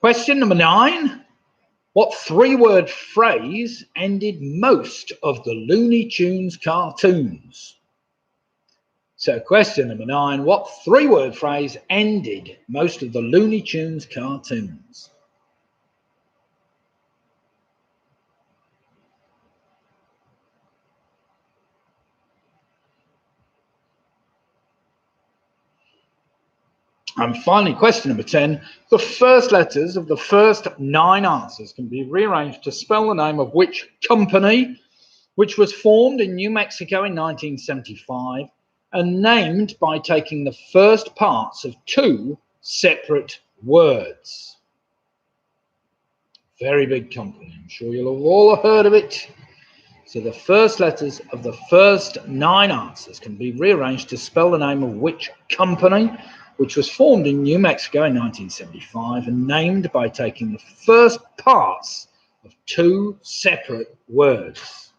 Question number 9. What 3-word phrase ended most of the Looney Tunes cartoons? So question number 9. What 3-word phrase ended most of the Looney Tunes cartoons? And finally, question number 10. The first letters of the first 9 answers can be rearranged to spell the name of which company, which was formed in New Mexico in 1975 and named by taking the first parts of 2 separate words. Very big company. I'm sure you'll have all heard of it. So the first letters of the first 9 answers can be rearranged to spell the name of which company, which was formed in New Mexico in 1975 and named by taking the first parts of 2 separate words.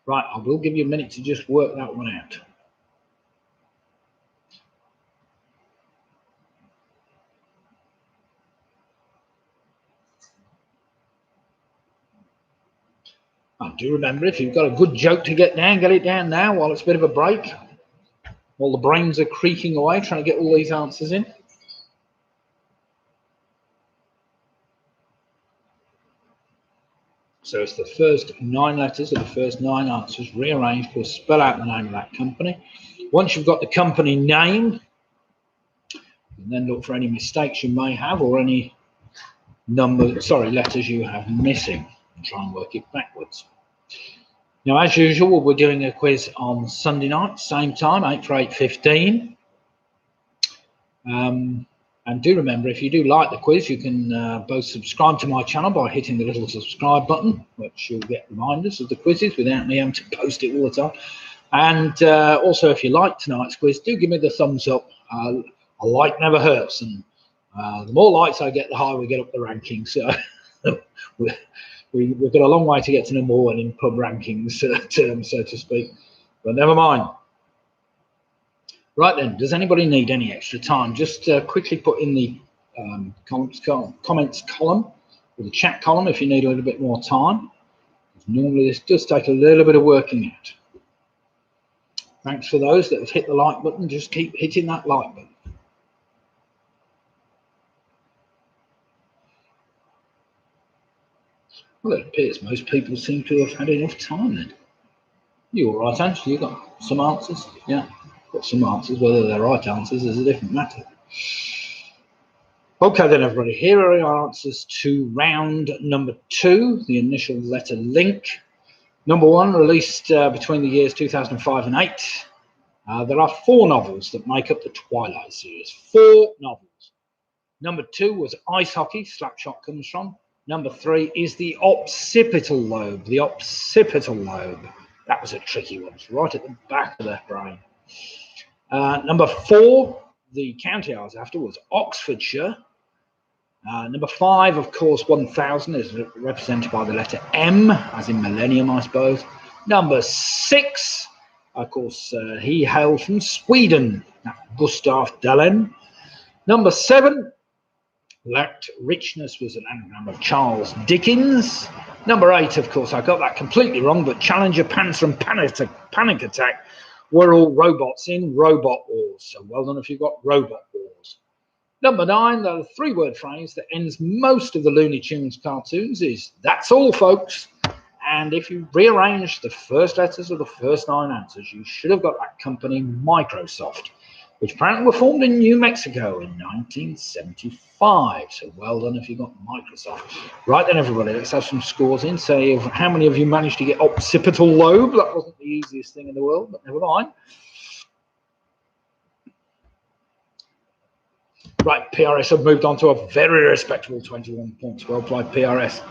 Right, I will give you a minute to just work that one out. I do remember, if you've got a good joke to get it down now while it's a bit of a break. While the brains are creaking away trying to get all these answers in. So it's the first 9 letters of the first 9 answers rearranged to spell out the name of that company. Once you've got the company name, and then look for any mistakes you may have or any letters you have missing, and try and work it backwards. Now, as usual, we're doing a quiz on Sunday night, same time, 8 for 8:15. And do remember, if you do like the quiz, you can both subscribe to my channel by hitting the little subscribe button, which you'll get reminders of the quizzes without me having to post it all the time. And also, if you like tonight's quiz, do give me the thumbs up. A like never hurts, and the more likes I get, the higher we get up the rankings. So we've got a long way to get to number 1 in pub rankings terms, so to speak. But never mind. Right then, does anybody need any extra time? Just quickly put in the comments column or the chat column if you need a little bit more time. Normally this does take a little bit of working out. Thanks for those that have hit the like button. Just keep hitting that like button. Well, it appears most people seem to have had enough time then. You all right, Ange? You got some answers? Yeah. Got some answers. Whether they're right answers is a different matter. Okay then, everybody, here are our answers to round number 2, the initial letter link. Number 1, released between the years 2005 and 8. There are 4 novels that make up the Twilight series. 4 novels. Number 2 was ice hockey, Slapshot comes from. Number 3 is the occipital lobe. The occipital lobe. That was a tricky one. It's right at the back of the brain. Number 4, the county I was after, was Oxfordshire. Number 5, of course, 1000 is represented by the letter M, as in millennium, I suppose. Number 6, of course, he hailed from Sweden, Gustav Dalén. Number 7, lacked richness, was an anagram of Charles Dickens. Number 8, of course, I got that completely wrong, but Challenger, Panzer and Panic Attack were all robots in Robot Wars. So well done if you've got Robot Wars. Number 9, the 3-word phrase that ends most of the Looney Tunes cartoons is, that's all, folks. And if you rearrange the first letters of the first 9 answers, you should have got that company Microsoft, which apparently were formed in New Mexico in 1975. So well done if you got Microsoft. Right then, everybody, let's have some scores in. Say how many of you managed to get occipital lobe. That wasn't the easiest thing in the world, but never mind. Right, PRS have moved on to a very respectable 21 points. Well played, PRS.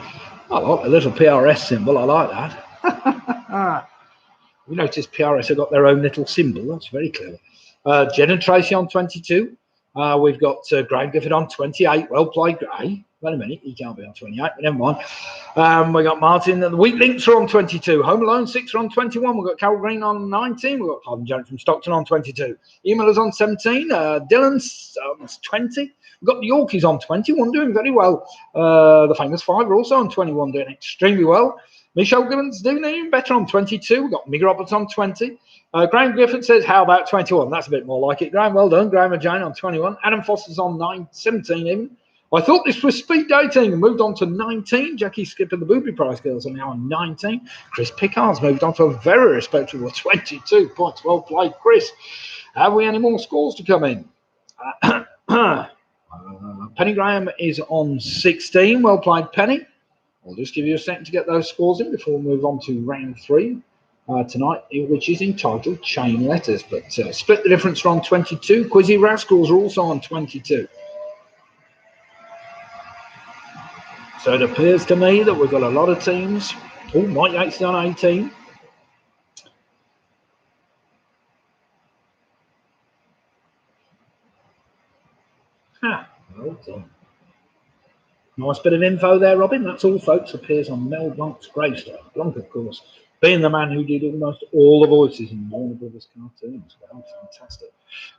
I like the little PRS symbol. I like that. You notice PRS have got their own little symbol. That's very clever. Jen and Tracy on 22. We've got Graham Gifford on 28. Well played, Gray. Wait a minute, he can't be on 28, but never mind. We got Martin. The Wheat Links are on 22. Home Alone 6 are on 21. We've got Carol Green on 19. We've got Clive Jones from Stockton on 22. Emailers on 17. Dylan's 20. We've got the Yorkies on 21, doing very well. The Famous Five are also on 21, doing extremely well. Michelle Gibbons doing even better on 22. We've got Mig Roberts on 20. Graham Griffin says, how about 21? That's a bit more like it, Graham. Well done. Graham and Jane on 21. Adam Foster's on 17 even. I thought this was speed dating and moved on to 19. Jackie Skipper, the Booby Prize girls, are now on 19. Chris Pickard's moved on to a very respectable 22 points. Well played, Chris. Have we any more scores to come in? Penny Graham is on 16. Well played, Penny. I'll just give you a second to get those scores in before we move on to round 3 tonight, which is entitled Chain Letters. But Split the Difference are on 22. Quizzy Rascals are also on 22. So it appears to me that we've got a lot of teams. Oh, Mike Yates is on 18. Ha, well done. Nice bit of info there, Robin. That's all, folks. Appears on Mel Blanc's gravestone. Blanc, of course, being the man who did almost all the voices in Warner Brothers cartoons. Well, fantastic.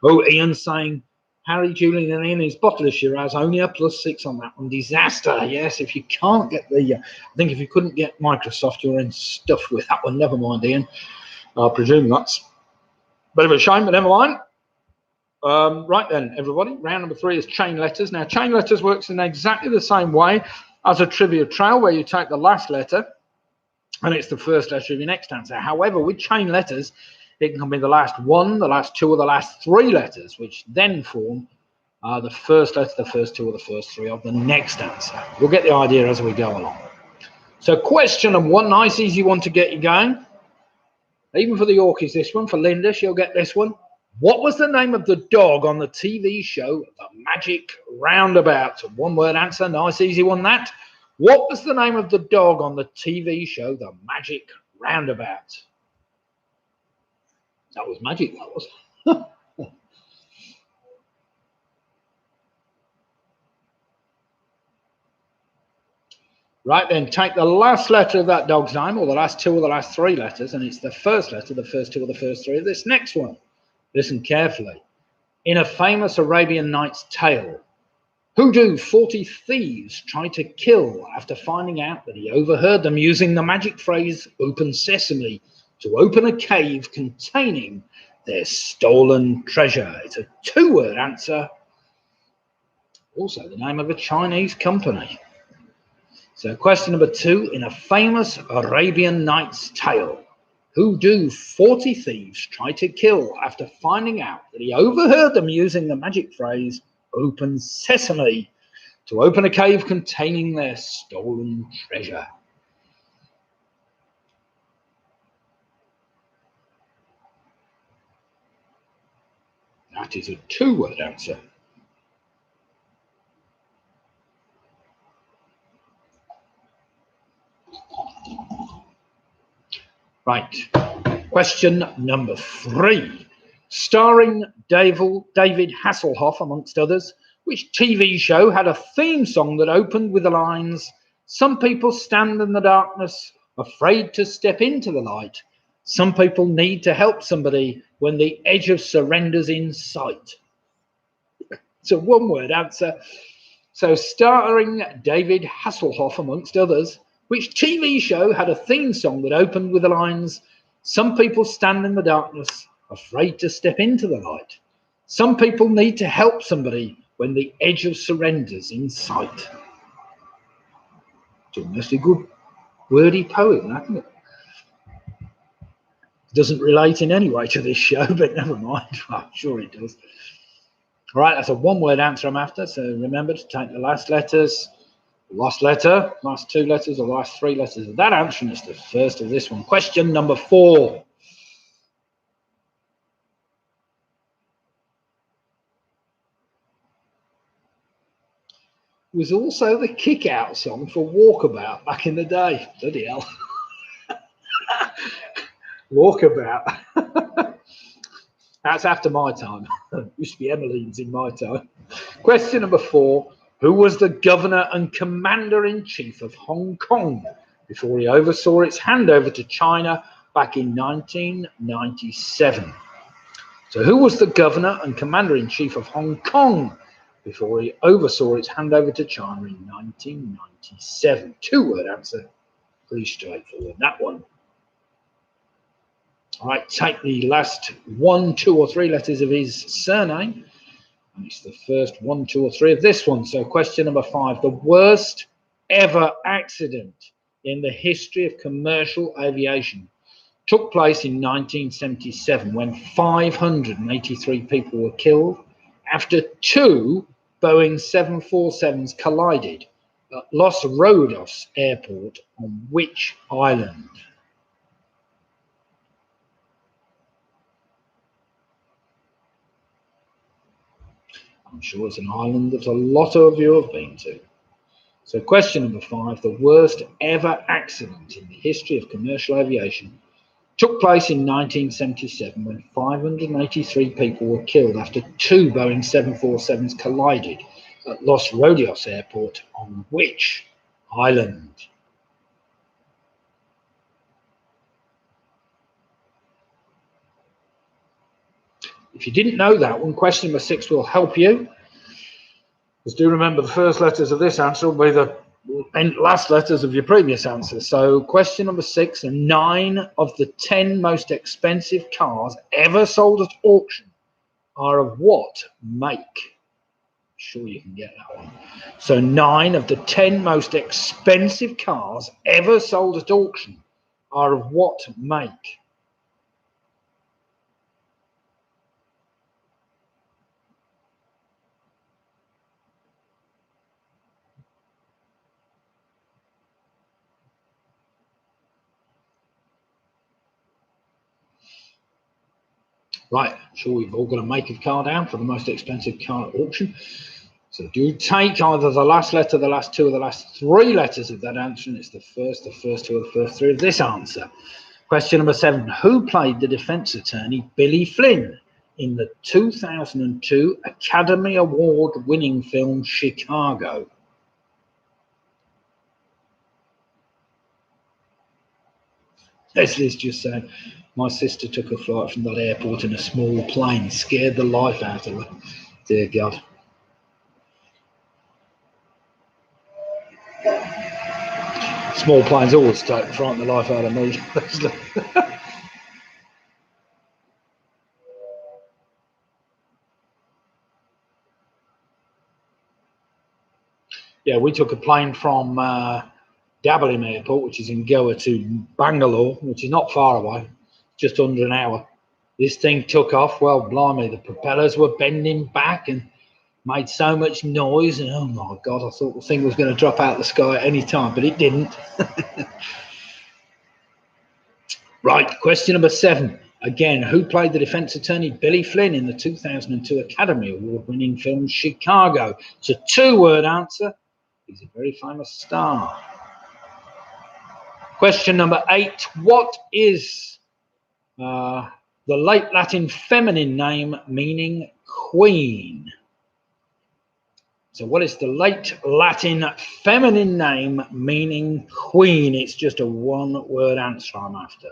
Oh, Ian's saying Harry, Julian, and Ian, his bottle of Shiraz, only a +6 on that one. Disaster. Yes, if you can't get the, I think if you couldn't get Microsoft, you're in stuff with that one. Never mind, Ian. I presume that's a bit of a shame, but never mind. Right then, everybody, round number 3 is chain letters. Now, chain letters works in exactly the same way as a trivia trail, where you take the last letter and it's the first letter of your next answer. However, with chain letters, it can be the last one, the last two, or the last 3 letters, which then form the first letter, the first 2, or the first 3 of the next answer. You'll get the idea as we go along. So question number 1, nice, easy one to get you going. Even for the Yorkies, this one. For Linda, she'll get this one. What was the name of the dog on the TV show The Magic Roundabout? One word answer, nice easy one that. What was the name of the dog on the TV show The Magic Roundabout? That was magic, that was. Right then, take the last letter of that dog's name, or the last 2 or the last 3 letters, and it's the first letter, the first 2 or the first 3 of this next one. Listen carefully. In a famous Arabian Nights tale, who do 40 thieves try to kill after finding out that he overheard them using the magic phrase "open sesame" to open a cave containing their stolen treasure? It's a 2-word answer. Also the name of a Chinese company. So question number 2, in a famous Arabian Nights tale, who do 40 thieves try to kill after finding out that he overheard them using the magic phrase "open sesame" to open a cave containing their stolen treasure? That is a 2-word answer. Right. Question number 3. Starring David Hasselhoff, amongst others, which TV show had a theme song that opened with the lines, "Some people stand in the darkness, afraid to step into the light. Some people need to help somebody when the edge of surrender's in sight"? It's a 1-word answer. So starring David Hasselhoff, amongst others, which TV show had a theme song that opened with the lines, "Some people stand in the darkness, afraid to step into the light. Some people need to help somebody when the edge of surrender's in sight"? It's almost a good wordy poem, isn't it? Doesn't relate in any way to this show, but never mind. I'm sure it does. All right, that's a 1-word answer I'm after. So remember to take the last letters, last letter, last 2 letters, or last 3 letters of that answer, and it's the first of this one. Question number 4. Was also the kick-out song for Walkabout back in the day. Bloody hell. Walkabout. That's after my time. Used to be Emmeline's in my time. Question number 4. Who was the governor and commander-in-chief of Hong Kong before he oversaw its handover to China back in 1997? So who was the governor and commander-in-chief of Hong Kong before he oversaw its handover to China in 1997? 2-word answer. Pretty straightforward, that one. All right, take the last 1, 2, or 3 letters of his surname, and it's the first 1, 2, or 3 of this one. So question number 5. The worst ever accident in the history of commercial aviation took place in 1977 when 583 people were killed after 2 Boeing 747s collided at Los Rodos Airport on which island? I'm sure it's an island that a lot of you have been to. So question number 5, the worst ever accident in the history of commercial aviation took place in 1977 when 583 people were killed after 2 Boeing 747s collided at Los Rodeos Airport on which island? If you didn't know that one, question number 6 will help you. Just do remember the first letters of this answer will be the last letters of your previous answer. So question number 6, 9 of the 10 most expensive cars ever sold at auction are of what make? Sure you can get that one. So 9 of the 10 most expensive cars ever sold at auction are of what make? Right, sure we've all got a make of car down for the most expensive car at auction. So do take either the last letter, the last 2, or the last 3 letters of that answer, and it's the first 2, or the first 3 of this answer. Question number 7, who played the defense attorney Billy Flynn in the 2002 Academy Award winning film Chicago? Leslie's just saying, my sister took a flight from that airport in a small plane, scared the life out of her. Dear God. Small planes always frighten the life out of me. Yeah, we took a plane from Dabalim Airport, which is in Goa, to Bangalore, which is not far away, just under an hour. This thing took off. Well, blimey, the propellers were bending back and made so much noise. And oh my God, I thought the thing was going to drop out of the sky at any time, but it didn't. Right, question number 7. Again, who played the defense attorney Billy Flynn in the 2002 Academy Award winning film Chicago? It's a 2-word answer. He's a very famous star. Question number 8. What is the late Latin feminine name meaning queen? So what is the late Latin feminine name meaning queen? It's just a 1-word answer I'm after.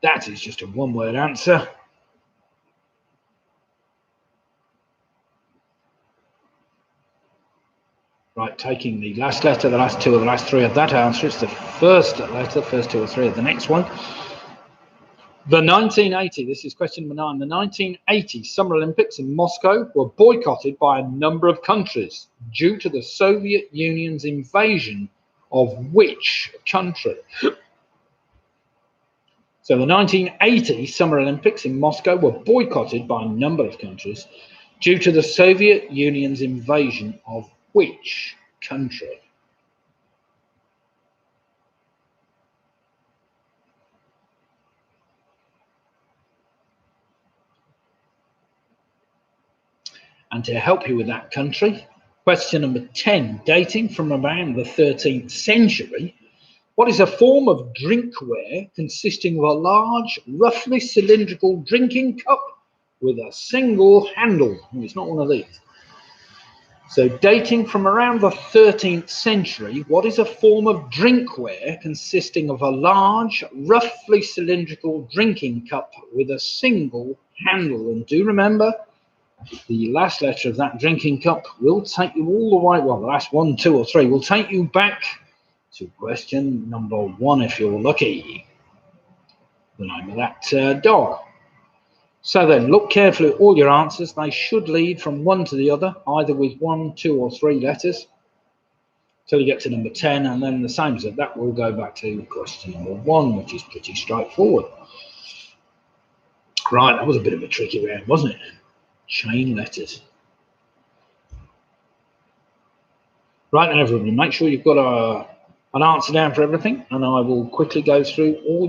That is just a 1-word answer. Right, taking the last letter, the last 2, or the last 3 of that answer, it's the first letter, first 2 or 3 of the next one. The 1980, this is question number 9, the 1980 Summer Olympics in Moscow were boycotted by a number of countries due to the Soviet Union's invasion of which country? So the 1980 Summer Olympics in Moscow were boycotted by a number of countries due to the Soviet Union's invasion of which country? And to help you with that country, question number 10, dating from around the 13th century, what is a form of drinkware consisting of a large, roughly cylindrical drinking cup with a single handle? It's not one of these. So dating from around the 13th century, what is a form of drinkware consisting of a large, roughly cylindrical drinking cup with a single handle? And do remember, the last letter of that drinking cup will take you all the way, well, the last 1, 2, or 3 will take you back to question number 1 if you're lucky. The name of that dog. So then, look carefully at all your answers. They should lead from one to the other, either with 1, 2, or 3 letters, till you get to number 10, and then the same as that, we'll go back to question number 1, which is pretty straightforward. Right, that was a bit of a tricky round, wasn't it? Chain letters. Right then, everybody, make sure you've got an answer down for everything, and I will quickly go through all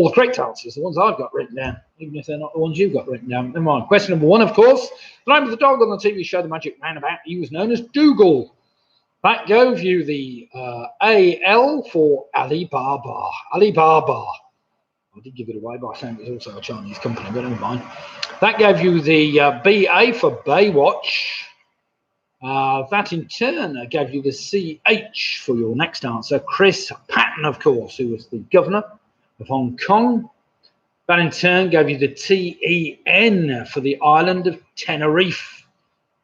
the correct answers, the ones I've got written down, even if they're not the ones you've got written down. Never mind. Question number 1, of course. The name of the dog on the TV show The Magic Roundabout, he was known as Dougal. That gave you the AL for Alibaba. Alibaba. I did give it away by saying it was also a Chinese company, but never mind. That gave you the BA for Baywatch. That in turn gave you the CH for your next answer. Chris Patton, of course, who was the governor of Hong Kong. That in turn gave you the TEN for the island of Tenerife,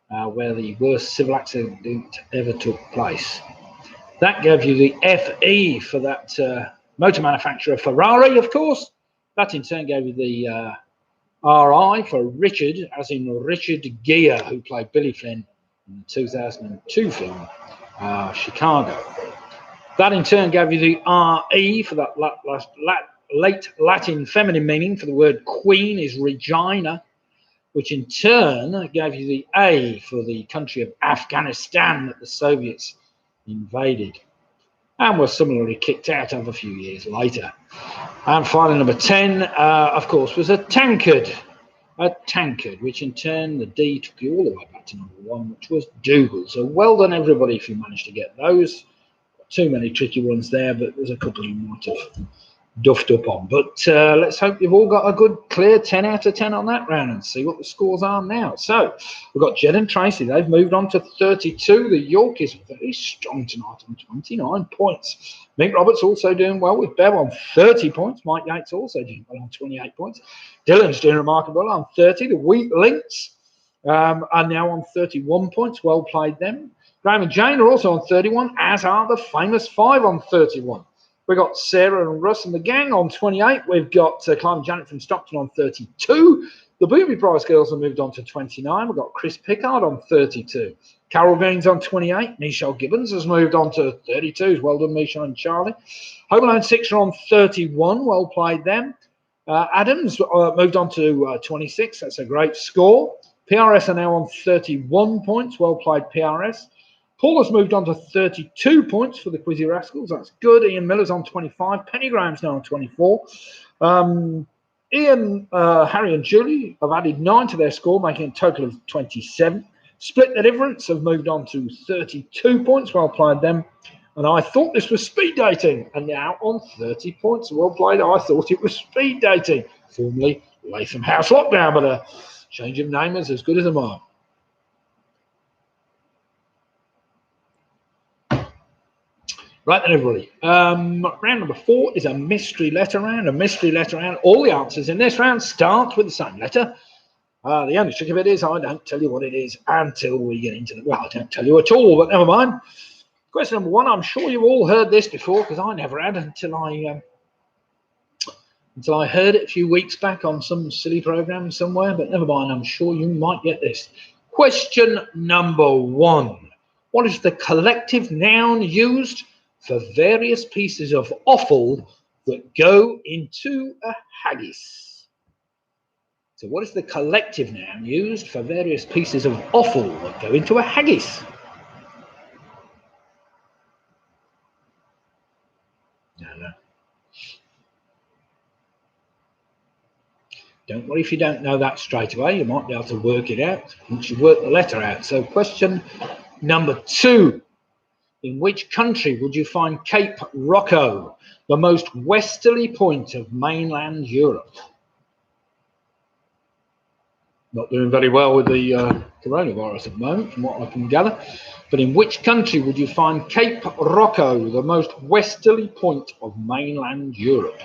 where the worst civil accident ever took place. That gave you the FE for that motor manufacturer Ferrari, of course. That in turn gave you the RI for Richard, as in Richard Gere, who played Billy Flynn in the 2002 film Chicago. That in turn gave you the RE for that late Latin feminine meaning for the word queen is Regina, which in turn gave you the A for the country of Afghanistan that the Soviets invaded and was similarly kicked out of a few years later. And finally, number 10, of course, was a tankard. A tankard, which in turn, the D took you all the way back to number 1, which was Dougal. So well done, everybody, if you managed to get those. Too many tricky ones there, but there's a couple you might have duffed up on. But let's hope you've all got a good, clear 10 out of 10 on that round and see what the scores are now. So we've got Jed and Tracy. They've moved on to 32. The Yorkies are very strong tonight on 29 points. Mick Roberts also doing well with Bev on 30 points. Mike Yates also doing well on 28 points. Dylan's doing remarkable on 30. The Wheat Links are now on 31 points. Well played them. Graham and Jane are also on 31, as are the famous 5 on 31. We've got Sarah and Russ and the gang on 28. We've got Clive and Janet from Stockton on 32. The Booby Prize girls have moved on to 29. We've got Chris Pickard on 32. Carol Gaines on 28. Michelle Gibbons has moved on to 32. Well done, Michelle and Charlie. Home Alone 6 are on 31. Well played them. Adams moved on to 26. That's a great score. PRS are now on 31 points. Well played, PRS. Paul has moved on to 32 points for the Quizzy Rascals. That's good. Ian Miller's on 25. Penny Graham's now on 24. Ian, Harry and Julie have added 9 to their score, making a total of 27. Split the Difference have moved on to 32 points. Well played them. And I thought this was speed dating, and now on 30 points. Well played. I thought it was speed dating. Formerly Latham House Lockdown, but a change of name is as good as a mile. Right then, everybody. Round number 4 is a mystery letter round. A mystery letter round. All the answers in this round start with the same letter. The only trick of it is I don't tell you what it is until we get into the... Well, I don't tell you at all, but never mind. Question number 1. I'm sure you've all heard this before, because I never had until I heard it a few weeks back on some silly program somewhere. But never mind. I'm sure you might get this. Question number 1. What is the collective noun used for various pieces of offal that go into a haggis? So what is the collective noun used for various pieces of offal that go into a haggis? No. Don't worry if you don't know that straight away. You might be able to work it out once you work the letter out. So question number 2. In which country would you find Cape Rocco, the most westerly point of mainland Europe? Not doing very well with the coronavirus at the moment, from what I can gather. But in which country would you find Cape Rocco, the most westerly point of mainland Europe?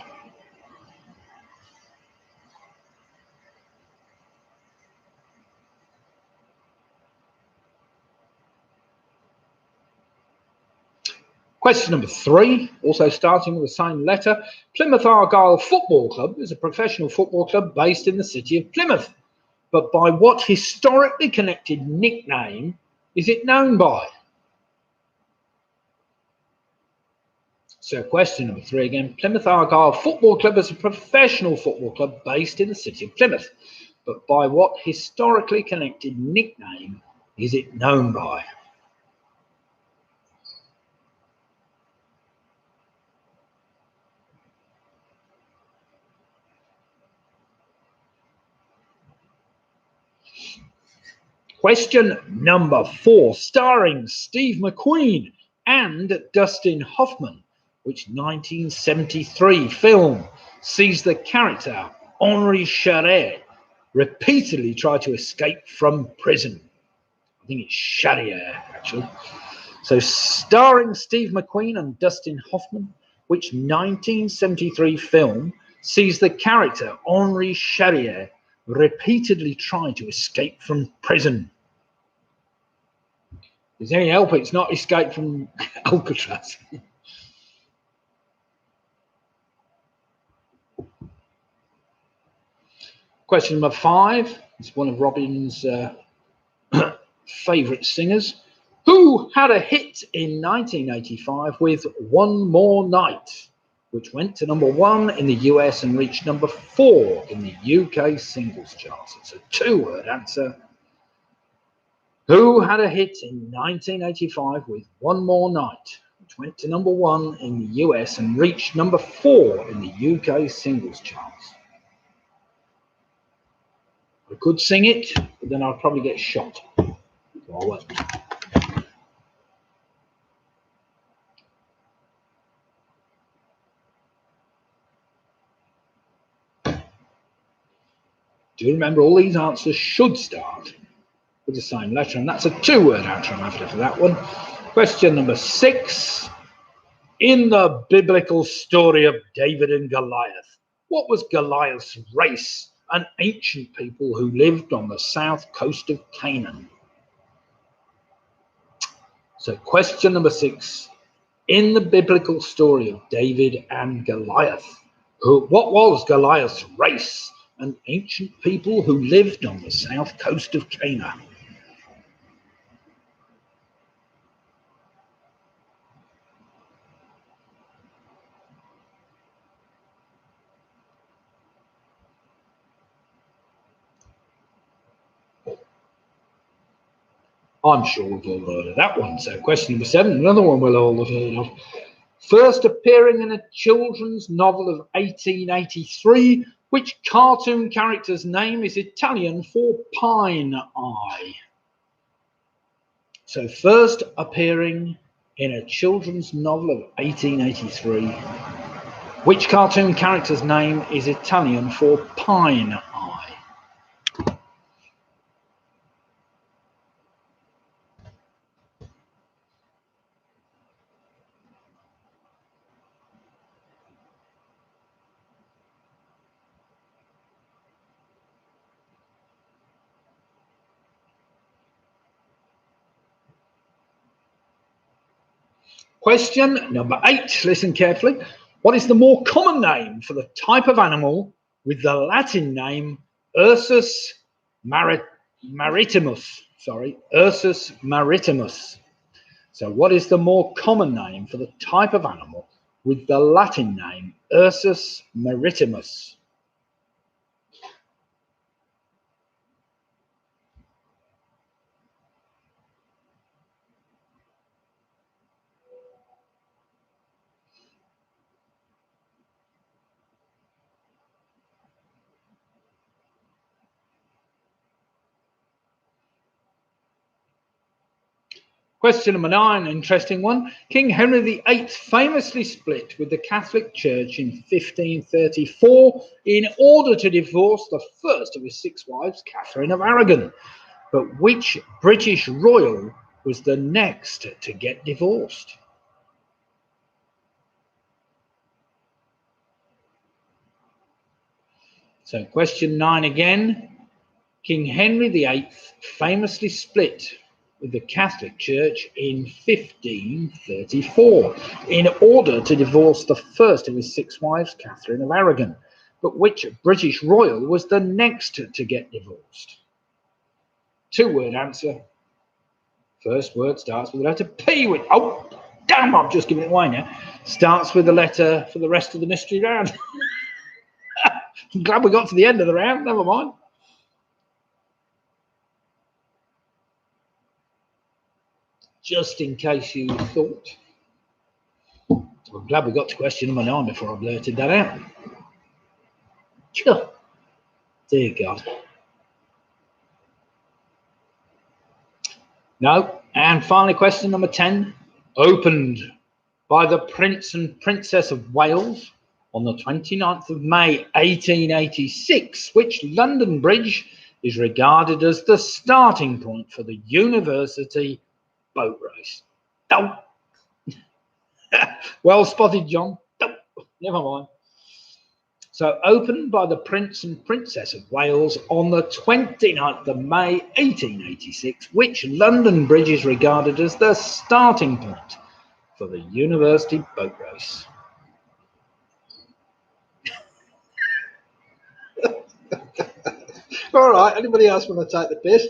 Question number 3, also starting with the same letter. Plymouth Argyle Football Club is a professional football club based in the city of Plymouth. But by what historically connected nickname is it known by? So question number 3 again. Plymouth Argyle Football Club is a professional football club based in the city of Plymouth. But by what historically connected nickname is it known by? Question number 4, starring Steve McQueen and Dustin Hoffman, which 1973 film sees the character Henri Charrier repeatedly try to escape from prison? I think it's Charrier, actually. So, starring Steve McQueen and Dustin Hoffman, which 1973 film sees the character Henri Charrier repeatedly try to escape from prison? Is there any help? It's not Escape from Alcatraz. Question number 5. It's one of Robin's favourite singers. Who had a hit in 1985 with One More Night, which went to number 1 in the US and reached number 4 in the UK singles charts? It's a 2-word answer. Who had a hit in 1985 with One More Night, which went to number 1 in the US and reached number 4 in the UK singles charts? I could sing it, but then I'd probably get shot. So I won't. Do you remember all these answers should start with the same letter? And that's a 2-word answer I'm after for that one. Question number 6. In the biblical story of David and Goliath, what was Goliath's race? An ancient people who lived on the south coast of Canaan. So question number 6. In the biblical story of David and Goliath, what was Goliath's race? An ancient people who lived on the south coast of Canaan. I'm sure we've all heard of that one. So question number 7, another one we'll all have heard of. First appearing in a children's novel of 1883, which cartoon character's name is Italian for pine eye? So first appearing in a children's novel of 1883, which cartoon character's name is Italian for pine eye? Question number 8, listen carefully. What is the more common name for the type of animal with the Latin name Ursus maritimus? Ursus maritimus. So what is the more common name for the type of animal with the Latin name Ursus maritimus? Question number 9, interesting one. King Henry VIII famously split with the Catholic Church in 1534 in order to divorce the first of his 6 wives, Catherine of Aragon. But which British royal was the next to get divorced? So question 9 again. King Henry VIII famously split with the Catholic Church in 1534 in order to divorce the first of his 6 wives, Catherine of Aragon. But which British royal was the next to get divorced? 2-word answer. First word starts with the letter P. Oh, damn, I've just given it away now. Starts with the letter for the rest of the mystery round. I'm glad we got to the end of the round. Never mind. Just in case you thought. I'm glad we got to question number 9 before I blurted that out. Sure. Dear God. No. And finally, question number 10. Opened by the Prince and Princess of Wales on the 29th of May 1886, which London Bridge is regarded as the starting point for the university boat race? Don't. Well spotted, John. Don't. Never mind. So, opened by the Prince and Princess of Wales on the 29th of May 1886, which London Bridge is regarded as the starting point for the university boat race? All right, anybody else want to take the piss?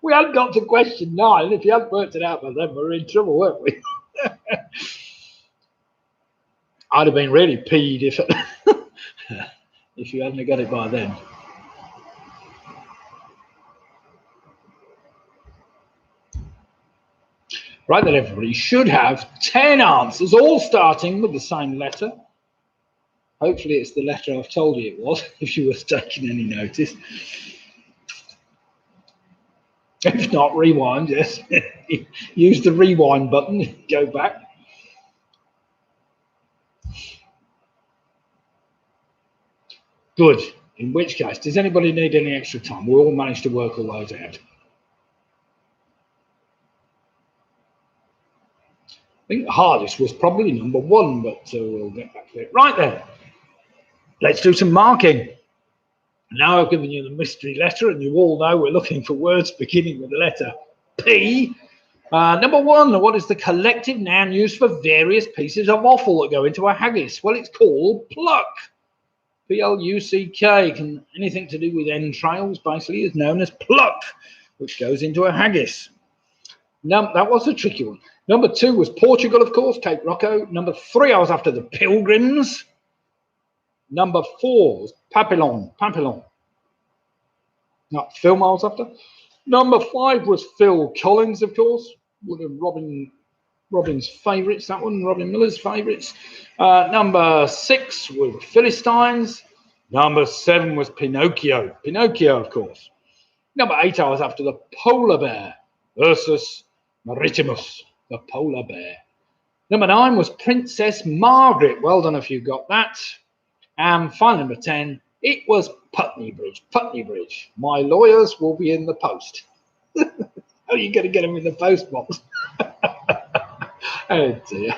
We hadn't got to question 9. If you hadn't worked it out by then, we were in trouble, weren't we? I'd have been really peed if you hadn't got it by then. Right then, everybody should have 10 answers, all starting with the same letter. Hopefully it's the letter I've told you it was, if you were taking any notice. If not, rewind, yes. Use the rewind button, go back. Good. In which case, does anybody need any extra time? We all managed to work all those out. I think the hardest was probably number 1, but we'll get back to it. Right then, let's do some marking. Now I've given you the mystery letter, and you all know we're looking for words beginning with the letter P. Number 1, what is the collective noun used for various pieces of offal that go into a haggis? Well, it's called pluck. P-L-U-C-K. Anything to do with entrails basically is known as pluck, which goes into a haggis. Now, that was a tricky one. Number 2 was Portugal, of course, Cape Rocco. Number 3, I was after the Pilgrims. Number 4 was Papillon. Not film I was after. Number 5 was Phil Collins, of course. One of Robin's favourites, that one, Robin Miller's favourites. Number 6 was Philistines. Number 7 was Pinocchio, of course. Number 8, I was after the polar bear, Ursus maritimus, the polar bear. Number 9 was Princess Margaret. Well done if you got that. And finally, number 10, it was Putney Bridge. My lawyers will be in the post. How are you going to get them in the post box? Oh dear.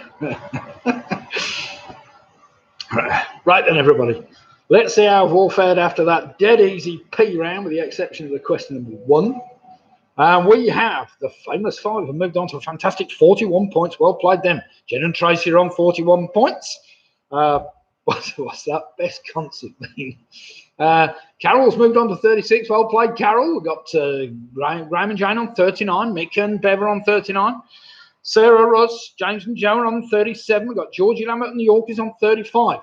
Right then, everybody. Let's see how I've all fared after that dead easy P round, with the exception of the question number 1. And we have the famous 5 have moved on to a fantastic 41 points. Well played them. Jen and Tracy are on 41 points. What's that? Best concert thing. Carol's moved on to 36. Well played, Carol. We've got Graham and Jane on 39. Mick and Bev are on 39. Sarah, Russ, James and Joe are on 37. We've got Georgie Lambert and the Yorkies on 35.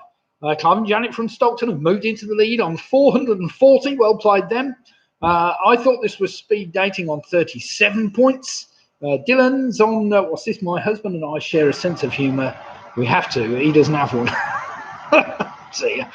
Clive and Janet from Stockton have moved into the lead on 440. Well played them. I thought this was speed dating on 37 points. Dylan's on, what's this? My husband and I share a sense of humour. We have to. He doesn't have one. See ya.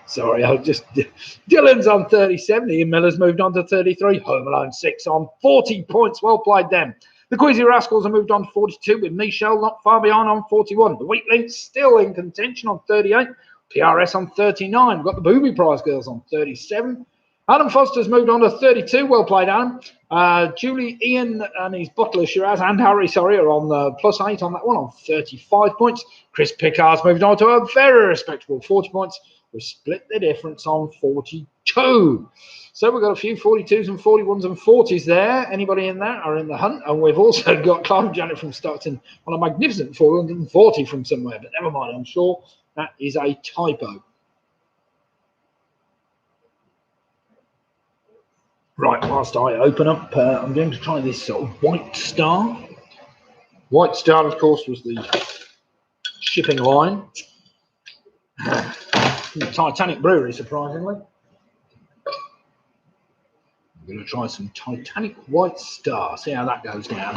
Sorry, Dylan's on 37. Ian Miller's moved on to 33. Home Alone 6 on 40 points. Well played them. The Queasy Rascals have moved on to 42, with Michelle not far behind on 41. The Wheat Links still in contention on 38. PRS on 39. We've got the Booby Prize Girls on 37. Adam Foster's moved on to 32. Well played, Adam. Julie, Ian and his bottle of Shiraz and Harry, are on +8 on that one on 35 points. Chris Pickard's moved on to a very respectable 40 points. We split the difference on 42. So we've got a few 42s and 41s and 40s there. Anybody in that are in the hunt. And we've also got Clive and Janet from Stockton on a magnificent 440 from somewhere. But never mind, I'm sure that is a typo. Right, whilst I open up, I'm going to try this sort of White Star. White Star, of course, was the shipping line. From the Titanic Brewery, surprisingly. I'm going to try some Titanic White Star, see how that goes down.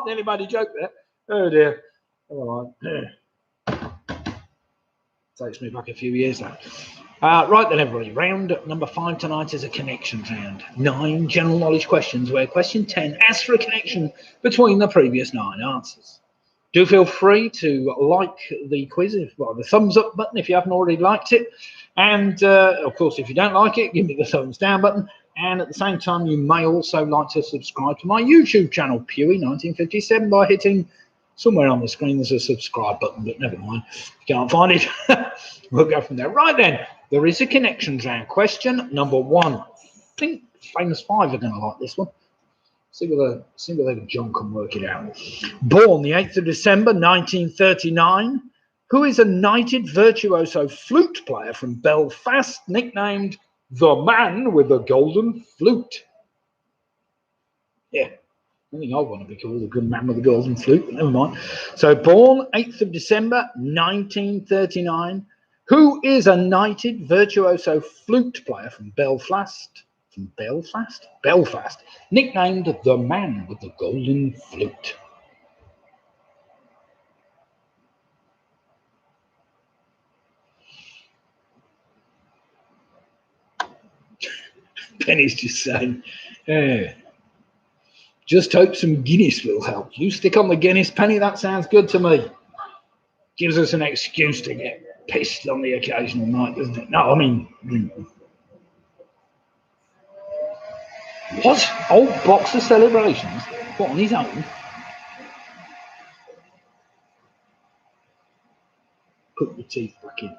Nearly made a joke there. Oh dear. All right. Takes me back a few years now. Right then, everybody. Round number 5 tonight is a connections round. 9 general knowledge questions, where question 10 asks for a connection between the previous 9 answers. Do feel free to like the quiz, the thumbs up button if you haven't already liked it. And of course, if you don't like it, give me the thumbs down button. And at the same time, you may also like to subscribe to my YouTube channel, Pewey1957, by hitting somewhere on the screen. There's a subscribe button, but never mind. If you can't find it, we'll go from there. Right then, there is a connections round. Question number 1. I think Famous 5 are going to like this one. See whether John can work it out. Born the 8th of December 1939, who is a knighted virtuoso flute player from Belfast, nicknamed the Man with the Golden Flute? Yeah, I think I want to be called the Good Man with the Golden Flute, but never mind. So, born 8th of December 1939, who is a knighted virtuoso flute player from Belfast, nicknamed the Man with the Golden Flute. Penny's just saying, just hope some Guinness will help. You stick on the Guinness, Penny, that sounds good to me. Gives us an excuse to get pissed on the occasional night, doesn't it? No, I mean, what? Old box of celebrations? What, on his own? Put your teeth back in.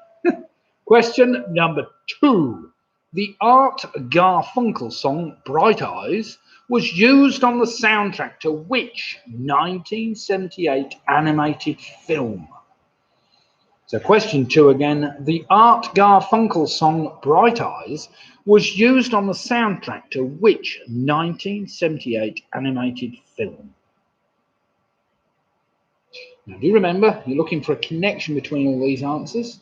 Question number 2. The Art Garfunkel song Bright Eyes was used on the soundtrack to which 1978 animated film? So question 2 again. The Art Garfunkel song Bright Eyes was used on the soundtrack to which 1978 animated film? Now, do you remember, you're looking for a connection between all these answers.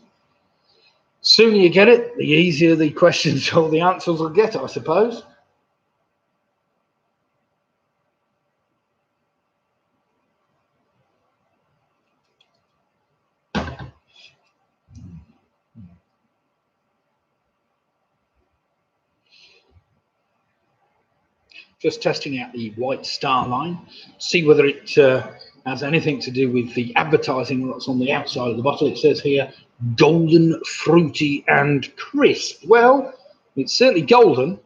Sooner you get it, the easier the questions or the answers will get, I suppose. Just testing out the white star line, see whether it has anything to do with the advertising that's on the outside of the bottle. It says here, golden, fruity and crisp. Well, it's certainly golden.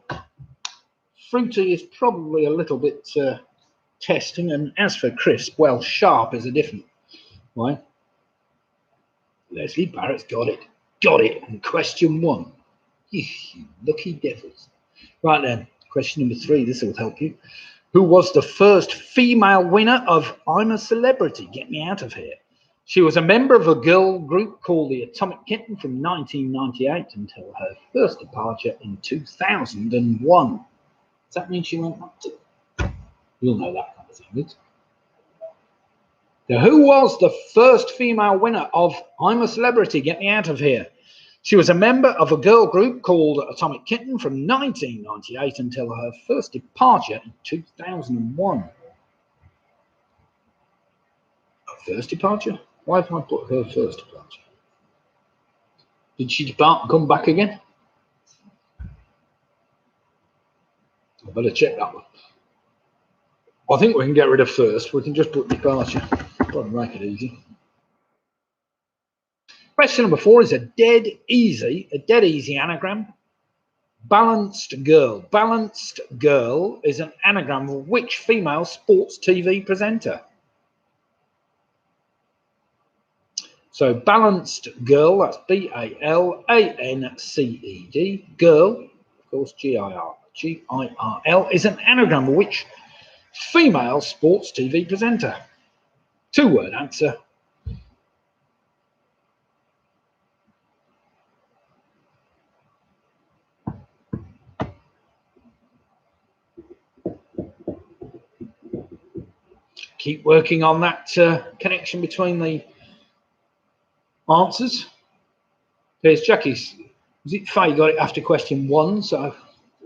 Fruity is probably a little bit testing, and as for crisp, well, sharp is a different way. Leslie Barrett's got it. Got it on question 1. You lucky devils. Right then, question number 3. This will help you. Who was the first female winner of I'm a Celebrity? Get me out of here. She was a member of a girl group called the Atomic Kitten from 1998 until her first departure in 2001. Does that mean she went up to? You'll know that kind of thing. Now, who was the first female winner of I'm a Celebrity? Get me out of here. She was a member of a girl group called Atomic Kitten from 1998 until her first departure in 2001. Her first departure? Why have I put her first departure? Did she depart and come back again? I better check that one. I think we can get rid of first. We can just put departure. Probably make it easy. Question number 4 is a dead easy anagram. Balanced girl. Balanced girl is an anagram of which female sports TV presenter? So balanced girl, that's BALANCED. Girl, of course, GIRL, is an anagram of which female sports TV presenter? 2-word answer. Keep working on that connection between the answers. There's Jackie's. Was it Faye got it after question 1? So it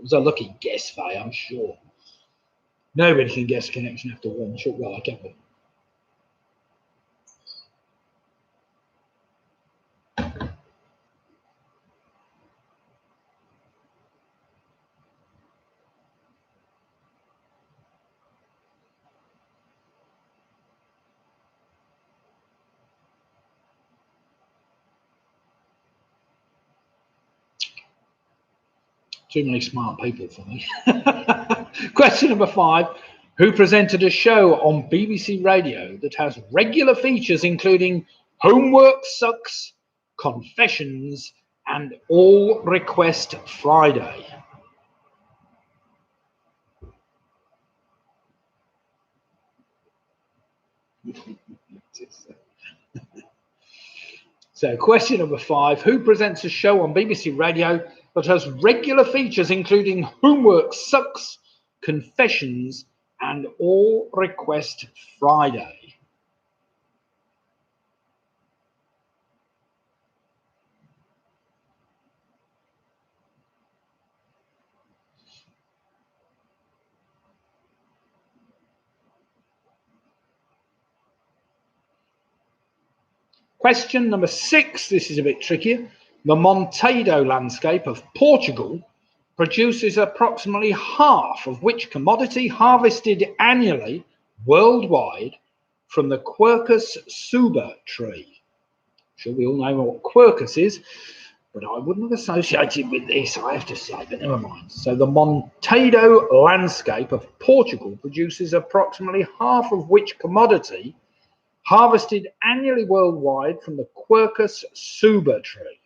was a lucky guess, Faye, I'm sure. Nobody can guess connection after 1. Sure, well, I can. Too many smart people for me. Question number 5. Who presented a show on BBC Radio that has regular features including Homework Sucks, Confessions, and All Request Friday? So question number 5, who presents a show on BBC Radio that has regular features including Homework Sucks, Confessions, and All Request Friday? Question number 6, this is a bit trickier. The Monteiro landscape of Portugal produces approximately half of which commodity harvested annually worldwide from the Quercus suber tree? I'm sure we all know what Quercus is, but I wouldn't have associated with this, I have to say, but never mind. So the Monteiro landscape of Portugal produces approximately half of which commodity harvested annually worldwide from the Quercus suber tree?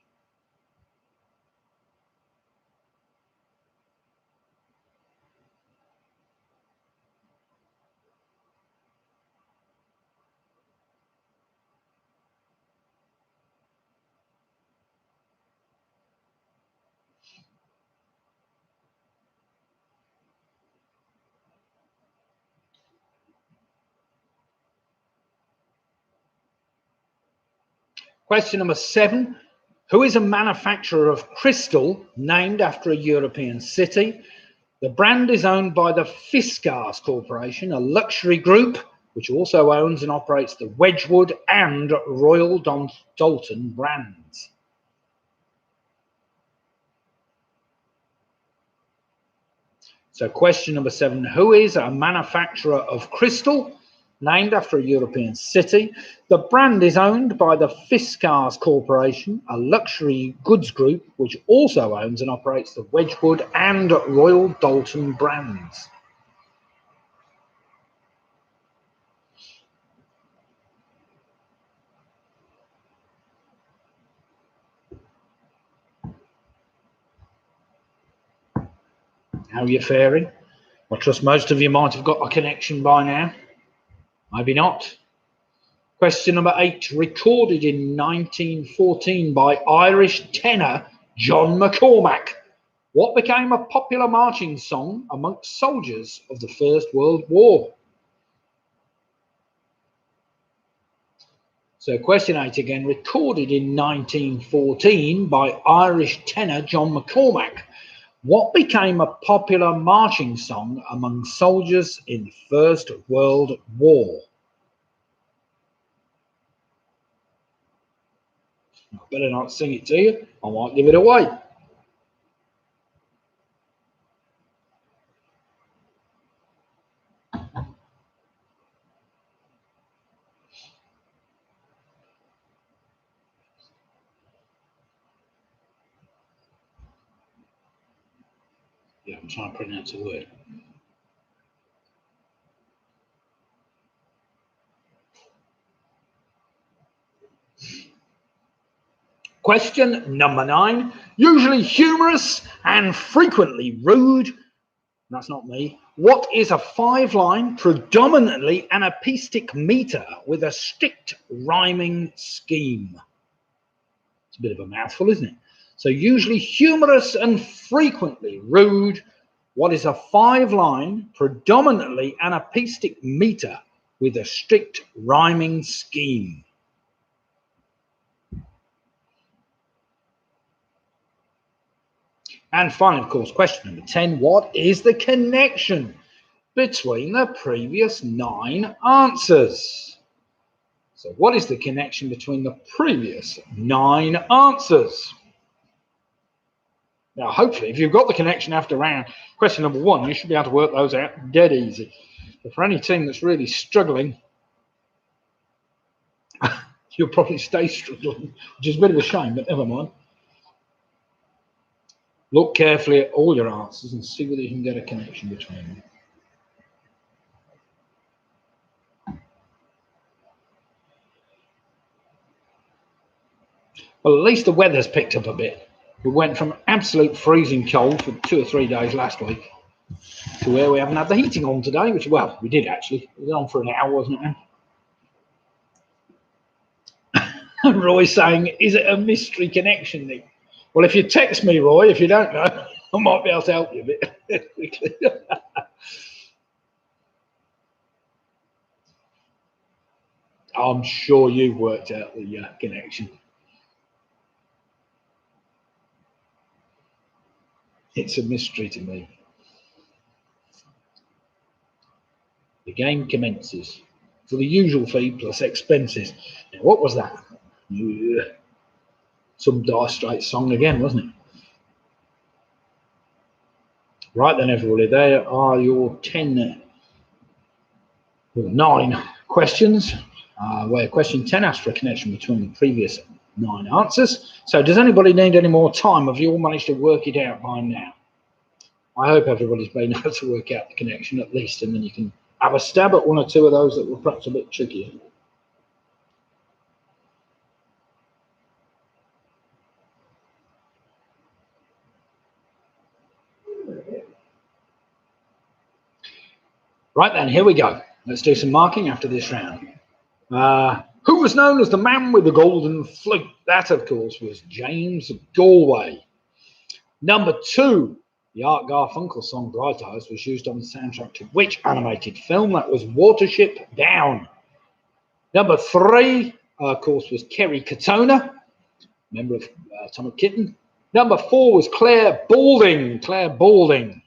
Question number 7. Who is a manufacturer of crystal named after a European city? The brand is owned by the Fiskars Corporation, a luxury group which also owns and operates the Wedgwood and Royal Doulton brands. So question number 7. Who is a manufacturer of crystal named after a European city? The brand is owned by the Fiskars Corporation, a luxury goods group which also owns and operates the Wedgwood and Royal Doulton brands. How are you faring? I trust most of you might have got a connection by now. Maybe not. Question number 8. Recorded in 1914 by Irish tenor John McCormack, what became a popular marching song amongst soldiers of the First World War? So question 8 again. Recorded in 1914 by Irish tenor John McCormack, what became a popular marching song among soldiers in the First World War? I better not sing it to you. I might give it away. Yeah, I'm trying to pronounce a word. Question number 9. Usually humorous and frequently rude. That's not me. What is a 5-line, predominantly anapaestic meter with a strict rhyming scheme? It's a bit of a mouthful, isn't it? So usually humorous and frequently rude. What is a 5-line, predominantly anapaestic meter with a strict rhyming scheme? And finally, of course, question number 10. What is the connection between the previous 9 answers? So what is the connection between the previous 9 answers? Now, hopefully, if you've got the connection after round question number 1, you should be able to work those out dead easy. But for any team that's really struggling, you'll probably stay struggling, which is a bit of a shame, but never mind. Look carefully at all your answers and see whether you can get a connection between them. Well, at least the weather's picked up a bit. We went from absolute freezing cold for 2 or 3 days last week to where we haven't had the heating on today, which, well, we did actually. It was on for an hour, wasn't it? And Roy's saying, is it a mystery connection, Nick? Well, if you text me, Roy, if you don't know, I might be able to help you a bit quickly. I'm sure you've worked out the connection. It's a mystery to me. The game commences for the usual fee plus expenses. Now, what was that? Some Dire Straits song again, wasn't it? Right then, everybody, there are your 9 questions, where question 10 asks for a connection between the previous 9 answers. So does anybody need any more time? Have you all managed to work it out by now? I hope everybody's been able to work out the connection at least, and then you can have a stab at 1 or 2 of those that were perhaps a bit trickier. Right then, here we go. Let's do some marking after this round. Who was known as the man with the golden flute? That, of course, was James Galway. Number 2, the Art Garfunkel song Bright Eyes was used on the soundtrack to which animated film? That was Watership Down. Number 3, of course, was Kerry Katona, member of Atomic Kitten. Number 4 was Claire Balding.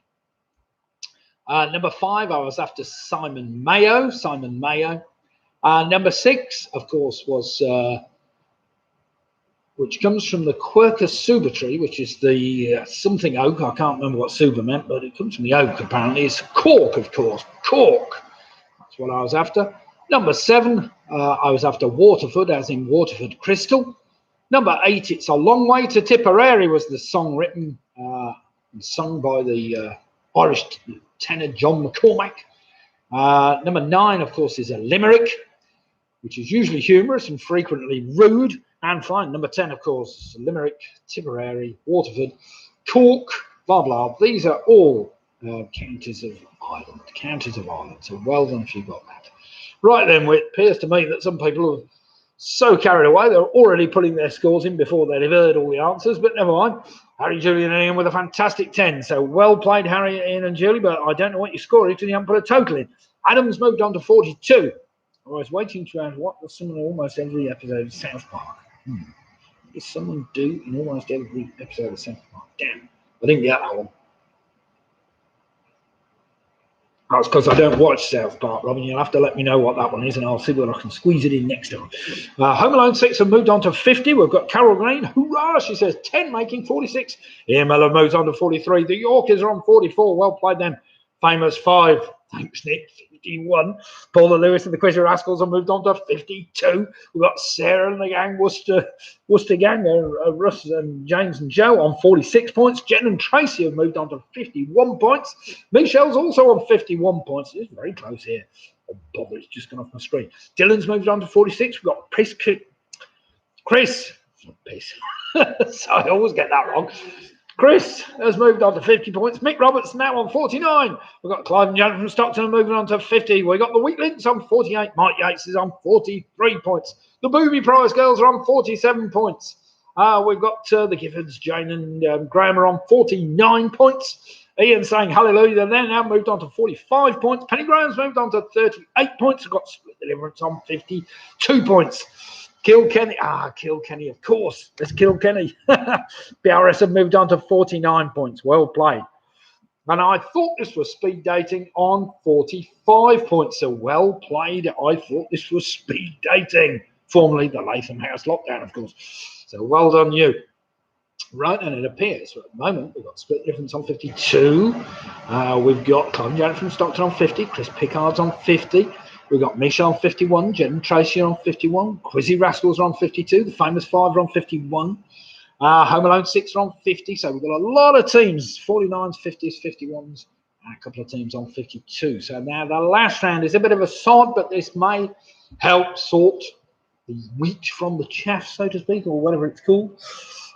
Number 5, I was after Simon Mayo. Number 6, of course, was which comes from the Quercus suba tree, which is the something oak. I can't remember what suba meant, but it comes from the oak, apparently. It's cork, of course. Cork. That's what I was after. Number 7, I was after Waterford, as in Waterford Crystal. Number 8, It's a Long Way to Tipperary, was the song written and sung by the Irish tenor John McCormack. Number 9, of course, is a limerick, which is usually humorous and frequently rude. And fine, number 10, of course, limerick, Tipperary, Waterford, Cork, blah, blah. These are all counties of Ireland. So well done if you got that. Right then, it appears to me that some people are so carried away, they're already putting their scores in before they've heard all the answers, but never mind. Harry, Julie and Ian with a fantastic 10. So well played, Harry, Ian and Julie, but I don't know what your score is because you haven't put a total in. Adam's moved on to 42. I was waiting to ask what was someone in almost every episode of South Park. What does someone do in almost every episode of South Park? Damn, I didn't get that one. That's because I don't watch South Park, Robin. You'll have to let me know what that one is, and I'll see whether I can squeeze it in next time. Home Alone 6 have moved on to 50. We've got Carol Green. Hoorah! She says 10, making 46. Ian Miller moves on to 43. The Yorkers are on 44. Well played then. Famous 5. Thanks, Nick. 51. Paula Lewis and the Quizzer Rascals have moved on to 52. We've got Sarah and the gang, Worcester gang, Russ and James and Joe on 46 points. Jen and Tracy have moved on to 51 points. Michelle's also on 51 points. It's very close here. Oh, Bobby's just gone off my screen. Dylan's moved on to 46. We've got Chris. So I always get that wrong. Chris has moved on to 50 points. Mick Roberts now on 49. We've got Clive and Janet from Stockton moving on to 50. We've got the Wheatlinks on 48. Mike Yates is on 43 points. The Booby Prize Girls are on 47 points. We've got the Giffords, Jane and Graham are on 49 points. Ian saying hallelujah. They're now moved on to 45 points. Penny Graham's moved on to 38 points. We've got Split Deliverance on 52 points. Kilkenny, Kilkenny, of course. Let's Kilkenny. BRS have moved on to 49 points. Well played. And I thought this was speed dating on 45 points. So well played. I thought this was speed dating. Formerly the Latham House Lockdown, of course. So well done, you. Right, and it appears at the moment we've got Split Difference on 52. We've got Clive Janet from Stockton on 50. Chris Pickard's on 50. We've got Misha on 51, Jen and Tracy on 51, Quizzy Rascals are on 52, the Famous 5 are on 51. Home Alone 6 are on 50, so we've got a lot of teams, 49s, 50s, 51s, and a couple of teams on 52. So now the last round is a bit of a sod, but this may help sort the wheat from the chaff, so to speak, or whatever it's called.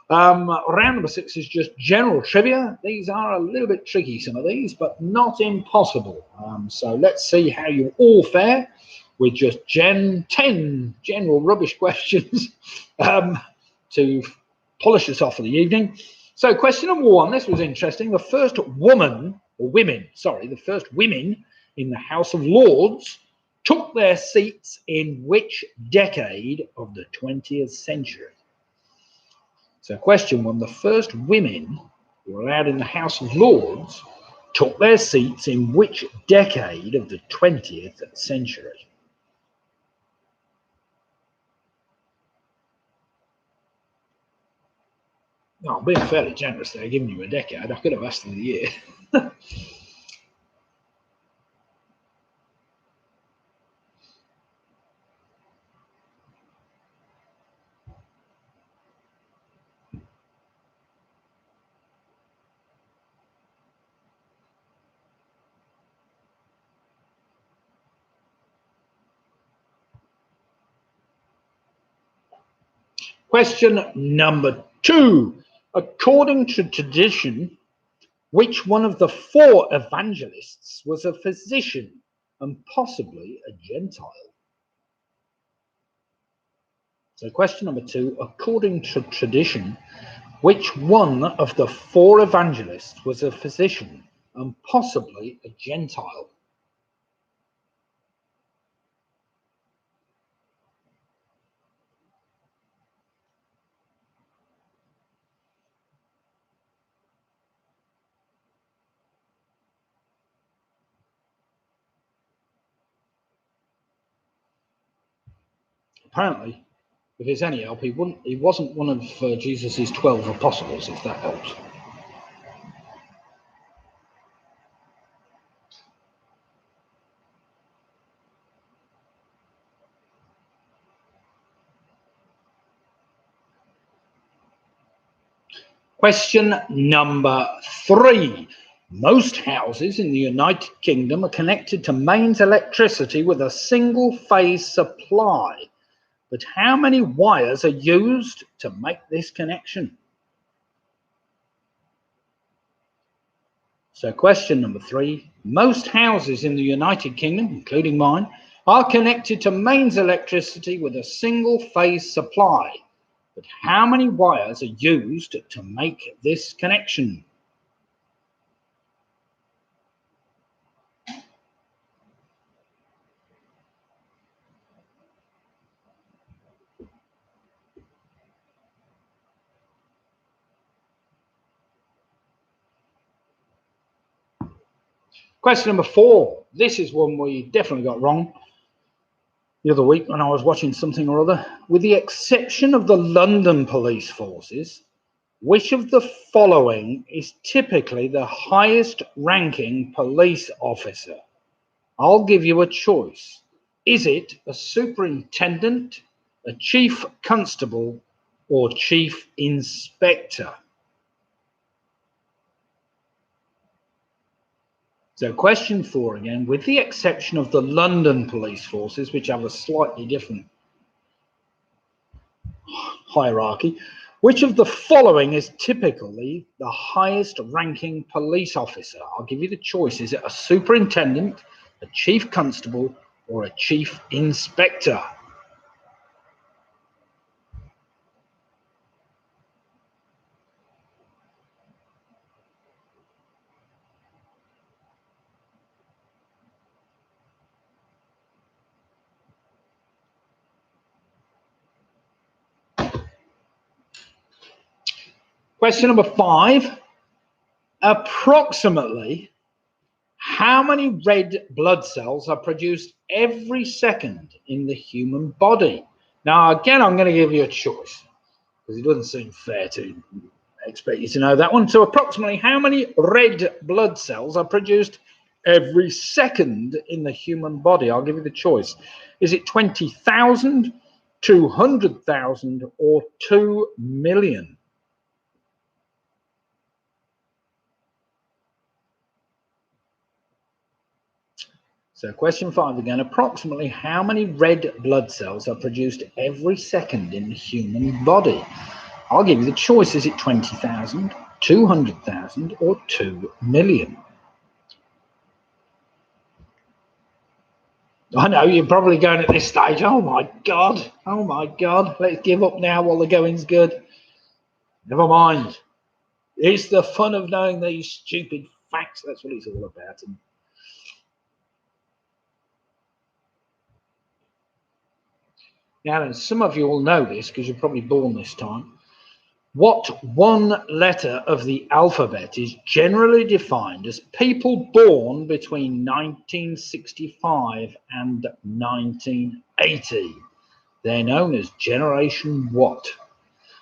Round number 6 is just general trivia. These are a little bit tricky, some of these, but not impossible. So let's see how you all fare with just 10 general rubbish questions to polish us off for the evening. So question number 1, this was interesting. The first women in the House of Lords took their seats in which decade of the 20th century? So question 1, the first women who were allowed in the House of Lords took their seats in which decade of the 20th century? Oh, I'm being fairly generous there, giving you a decade. I could have asked them the year. Question number 2. According to tradition, which one of the 4 evangelists was a physician and possibly a Gentile? So question number 2, according to tradition, which one of the 4 evangelists was a physician and possibly a Gentile? Apparently, if it's any help, he wasn't one of Jesus's 12 apostles, if that helps. Question number 3. Most houses in the United Kingdom are connected to mains electricity with a single phase supply. But how many wires are used to make this connection? So question number 3. Most houses in the United Kingdom, including mine, are connected to mains electricity with a single phase supply. But how many wires are used to make this connection? Question number 4. This is one we definitely got wrong the other week when I was watching something or other. With the exception of the London police forces, which of the following is typically the highest ranking police officer? I'll give you a choice. Is it a superintendent, a chief constable, or chief inspector? So question 4 again, with the exception of the London police forces, which have a slightly different hierarchy, which of the following is typically the highest ranking police officer? I'll give you the choice. Is it a superintendent, a chief constable, or a chief inspector? Question number 5. Approximately how many red blood cells are produced every second in the human body? Now, again, I'm going to give you a choice because it doesn't seem fair to expect you to know that one. So approximately how many red blood cells are produced every second in the human body? I'll give you the choice. Is it 20,000, 200,000, or 2 million? So question 5 again. Approximately how many red blood cells are produced every second in the human body? I'll give you the choice. Is it 20,000, 200,000 or 2 million? I know you're probably going at this stage, oh my God, let's give up now while the going's good. Never mind. It's the fun of knowing these stupid facts. That's what it's all about. Now, then, some of you will know this because you're probably born this time. What one letter of the alphabet is generally defined as people born between 1965 and 1980? They're known as Generation What?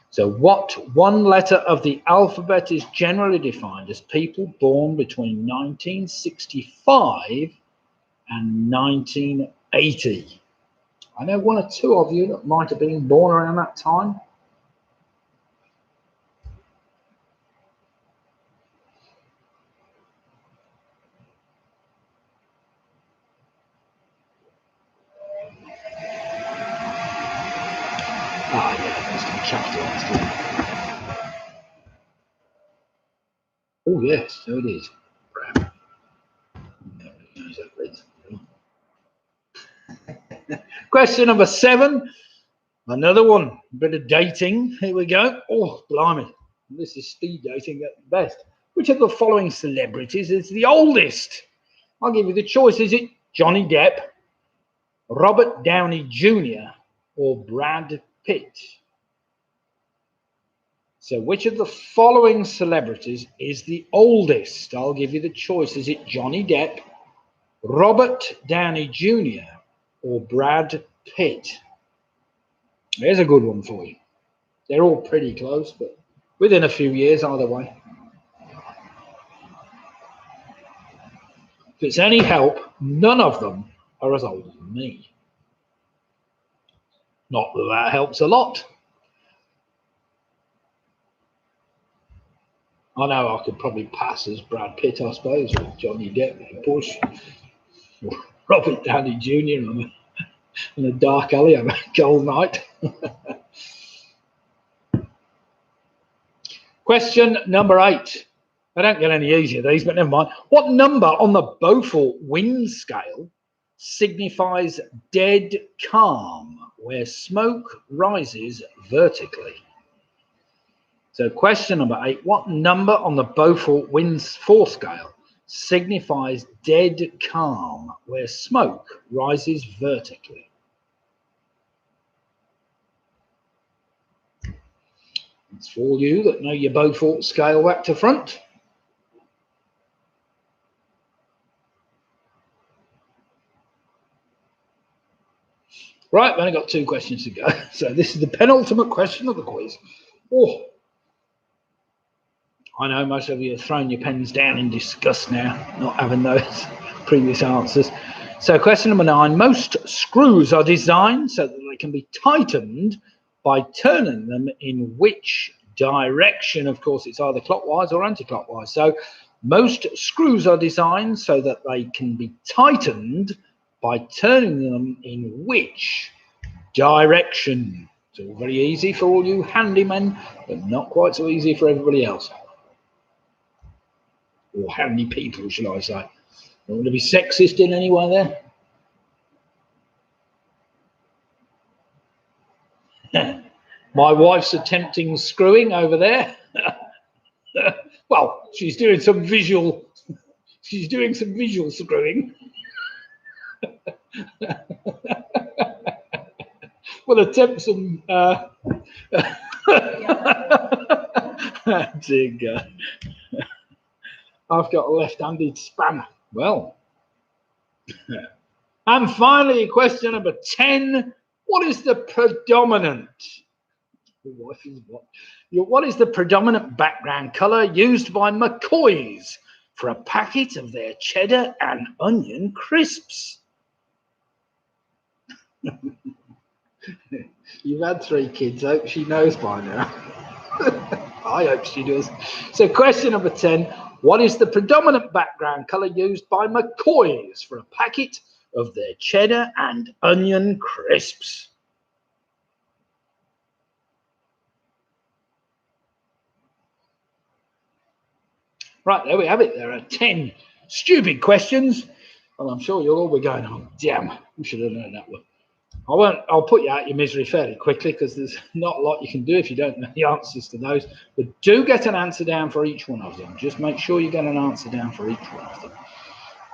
So what one letter of the alphabet is generally defined as people born between 1965 and 1980? I know one or two of you that might have been born around that time. Ah, yeah, that's been capitalised, isn't it? Oh, yes, so it is. Question number 7. Another one. A bit of dating. Here we go. Oh, blimey. This is speed dating at best. Which of the following celebrities is the oldest? I'll give you the choice. Is it Johnny Depp, Robert Downey Jr. or Brad Pitt? So which of the following celebrities is the oldest? I'll give you the choice. Is it Johnny Depp, Robert Downey Jr. or Brad Pitt? There's a good one for you. They're all pretty close, but within a few years either way. If it's any help, none of them are as old as me. Not that that helps a lot. I know I could probably pass as Brad Pitt, I suppose, or Johnny Depp, push. Robert Downey Jr. in a dark alley on a cold night. Question number 8. I don't get any easier these, but never mind. What number on the Beaufort wind scale signifies dead calm, where smoke rises vertically? So question number 8, what number on the Beaufort wind force scale signifies dead calm, where smoke rises vertically? It's for all you that know your Beaufort scale back to front. Right, we've only got 2 questions to go. So this is the penultimate question of the quiz. Oh, I know most of you have thrown your pens down in disgust now, not having those previous answers. So question number 9, most screws are designed so that they can be tightened by turning them in which direction? Of course, it's either clockwise or anti-clockwise. So most screws are designed so that they can be tightened by turning them in which direction? It's all very easy for all you handymen, but not quite so easy for everybody else. Or handy people, should I say. Don't want to be sexist in any way there. My wife's attempting screwing over there. Well, she's doing some visual screwing. We'll attempt some dear God. I've got a left-handed spanner. Well. And finally, question number 10. What is the predominant? What is the predominant background colour used by McCoys for a packet of their cheddar and onion crisps? You've had 3 kids. I hope she knows by now. I hope she does. So question number 10. What is the predominant background colour used by McCoy's for a packet of their cheddar and onion crisps? Right, there we have it. There are 10 stupid questions, and I'm sure you'll all be going, oh, damn, we should have known that one. I'll put you out your misery fairly quickly because there's not a lot you can do if you don't know the answers to those. But do get an answer down for each one of them. Just make sure you get an answer down for each one of them,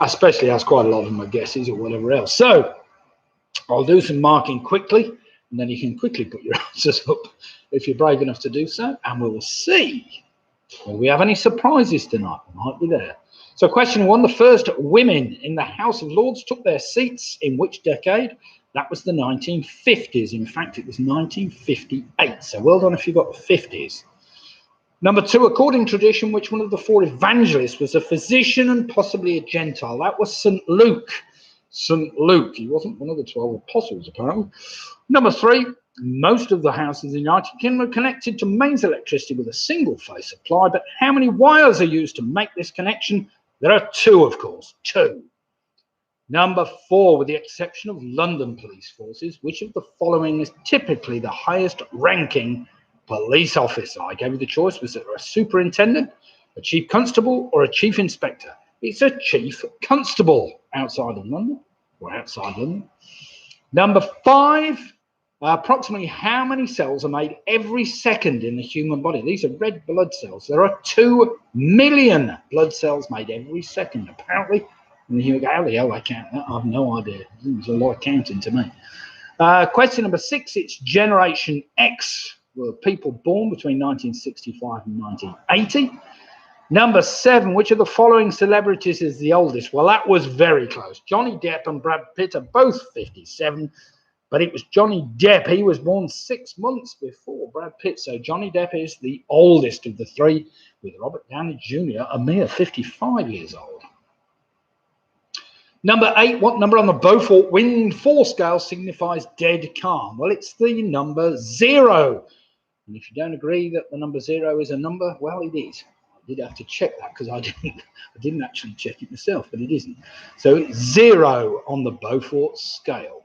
especially as quite a lot of them are guesses or whatever else. So I'll do some marking quickly, and then you can quickly put your answers up if you're brave enough to do so, and we'll see. Will we have any surprises tonight? Might be there. So question 1, the first women in the House of Lords took their seats in which decade? That was the 1950s. In fact, it was 1958. So well done if you got the 50s. Number 2, according to tradition, which one of the 4 evangelists was a physician and possibly a Gentile? That was St. Luke. St. Luke. He wasn't one of the 12 apostles, apparently. Number 3, most of the houses in the United Kingdom are connected to mains electricity with a single phase supply, but how many wires are used to make this connection? There are 2, of course, 2. Number 4, with the exception of London police forces, which of the following is typically the highest ranking police officer? I gave you the choice. Was it a superintendent, a chief constable, or a chief inspector? It's a chief constable outside of London, or outside London. Number 5, approximately how many cells are made every second in the human body? These are red blood cells. There are 2 million blood cells made every second, apparently. And you go, how the hell I count that? I have no idea. There's a lot of counting to me. Question number 6, it's Generation X. Were people born between 1965 and 1980? Number 7, which of the following celebrities is the oldest? Well, that was very close. Johnny Depp and Brad Pitt are both 57, but it was Johnny Depp. He was born 6 months before Brad Pitt. So Johnny Depp is the oldest of the 3, with Robert Downey Jr. a mere 55 years old. Number 8, what number on the Beaufort Wind 4 scale signifies dead calm? Well, it's the number 0. And if you don't agree that the number 0 is a number, well, it is. I did have to check that because I didn't actually check it myself, but it isn't. So it's 0 on the Beaufort scale.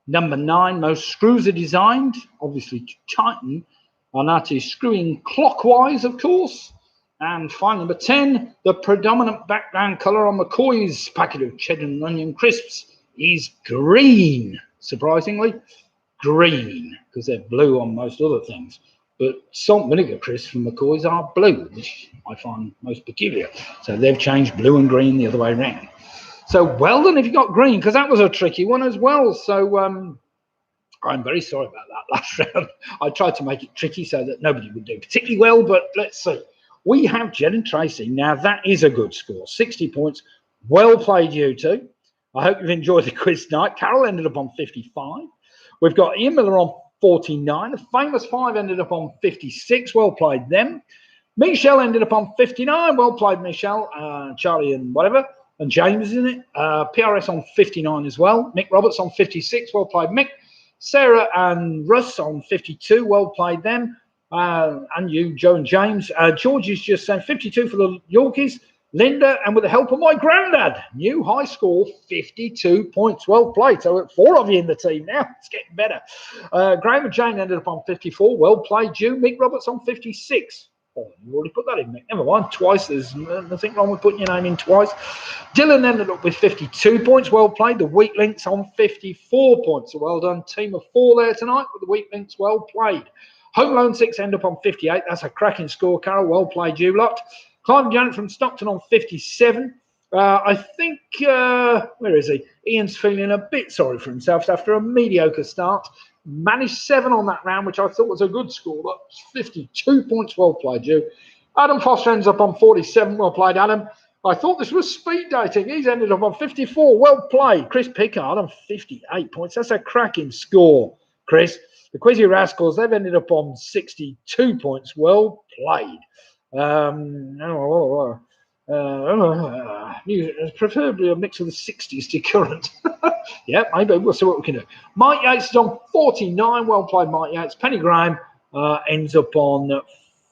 Number 9, most screws are designed, obviously to tighten, are now screwing clockwise, of course. And finally, number 10, the predominant background colour on McCoy's packet of cheddar and onion crisps is green. Surprisingly, green, because they're blue on most other things. But salt and vinegar crisps from McCoy's are blue, which I find most peculiar. So they've changed blue and green the other way around. So well done if you got green, because that was a tricky one as well. So I'm very sorry about that last round. I tried to make it tricky so that nobody would do particularly well, but let's see. We have Jen and Tracy. Now, that is a good score. 60 points. Well played, you two. I hope you've enjoyed the quiz tonight. Carol ended up on 55. We've got Ian Miller on 49. The famous 5 ended up on 56. Well played them. Michelle ended up on 59. Well played, Michelle. Charlie and whatever. And James, isn't it? PRS on 59 as well. Mick Roberts on 56. Well played, Mick. Sarah and Russ on 52. Well played them. And you, Joe and James. George is just saying 52 for the Yorkies. Linda, and with the help of my granddad, new high score, 52 points. Well played. So 4 of you in the team now. It's getting better. Graham and Jane ended up on 54. Well played, you. Mick Roberts on 56. Oh, you already put that in, Mick. Never mind. Twice. There's nothing wrong with putting your name in twice. Dylan ended up with 52 points. Well played. The Weak Links on 54 points. So well done. Team of 4 there tonight with the Weak Links. Well played. Home Loan 6 end up on 58. That's a cracking score, Carol. Well played, you lot. Clive Janet from Stockton on 57. I think, where is he? Ian's feeling a bit sorry for himself after a mediocre start. Managed 7 on that round, which I thought was a good score. That's 52 points. Well played, you. Adam Foster ends up on 47. Well played, Adam. I thought this was speed dating. He's ended up on 54. Well played. Chris Pickard on 58 points. That's a cracking score, Chris. The Quizzy Rascals, they've ended up on 62 points. Well played. Preferably a mix of the 60s to current. Yeah, maybe. We'll see what we can do. Mike Yates is on 49. Well played, Mike Yates. Penny Graham ends up on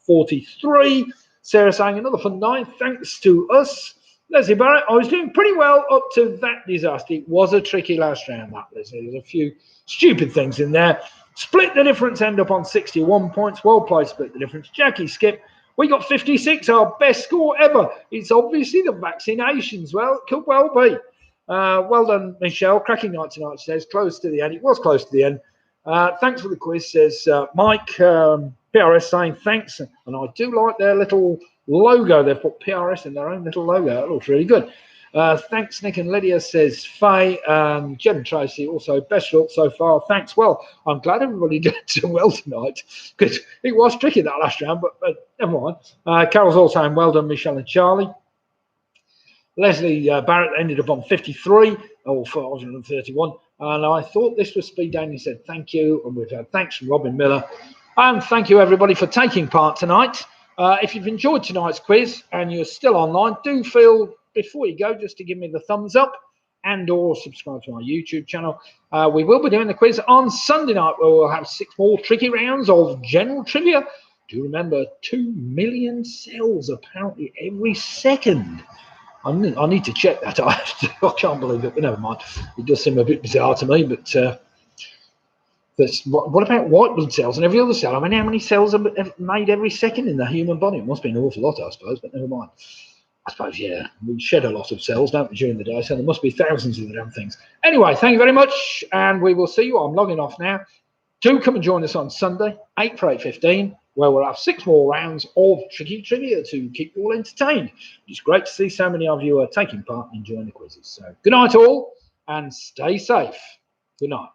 43. Sarah saying another fun night. Thanks to us. Leslie Barrett, I was doing pretty well up to that disaster. It was a tricky last round, that, Leslie. There's a few stupid things in there. Split the difference, end up on 61 points. Well played, split the difference. Jackie Skip, we got 56, our best score ever. It's obviously the vaccinations. Well, it could well be. Well done, Michelle. Cracking night tonight, she says. Close to the end. It was close to the end. Thanks for the quiz, says Mike. PRS saying thanks. And I do like their little logo. They've put PRS in their own little logo. It looks really good. Thanks, Nick and Lydia, says Faye. Jen and Tracy also, best luck so far. Thanks. Well, I'm glad everybody did so well tonight because it was tricky that last round, but never mind. Carol's all saying well done, Michelle and Charlie. Leslie Barrett ended up on 53 or 431. And I thought this was speed dating. He said thank you. And we've had thanks from Robin Miller. And thank you, everybody, for taking part tonight. If you've enjoyed tonight's quiz and you're still online, do feel, before you go, just to give me the thumbs up and or subscribe to our YouTube channel. We will be doing the quiz on Sunday night, where we'll have 6 more tricky rounds of general trivia. Do remember, 2 million cells apparently every second. I need to check that. I can't believe it, but never mind. It does seem a bit bizarre to me, but what about white blood cells and every other cell? I mean, how many cells are made every second in the human body? It must be an awful lot, I suppose, but never mind. I suppose, yeah, we shed a lot of cells, don't we, during the day, so there must be thousands of the damn things. Anyway, thank you very much, and we will see you. I'm logging off now. Do come and join us on Sunday, 8 for 8:15, where we'll have 6 more rounds of tricky trivia to keep you all entertained. It's great to see so many of you are taking part and enjoying the quizzes. So good night all, and stay safe. Good night.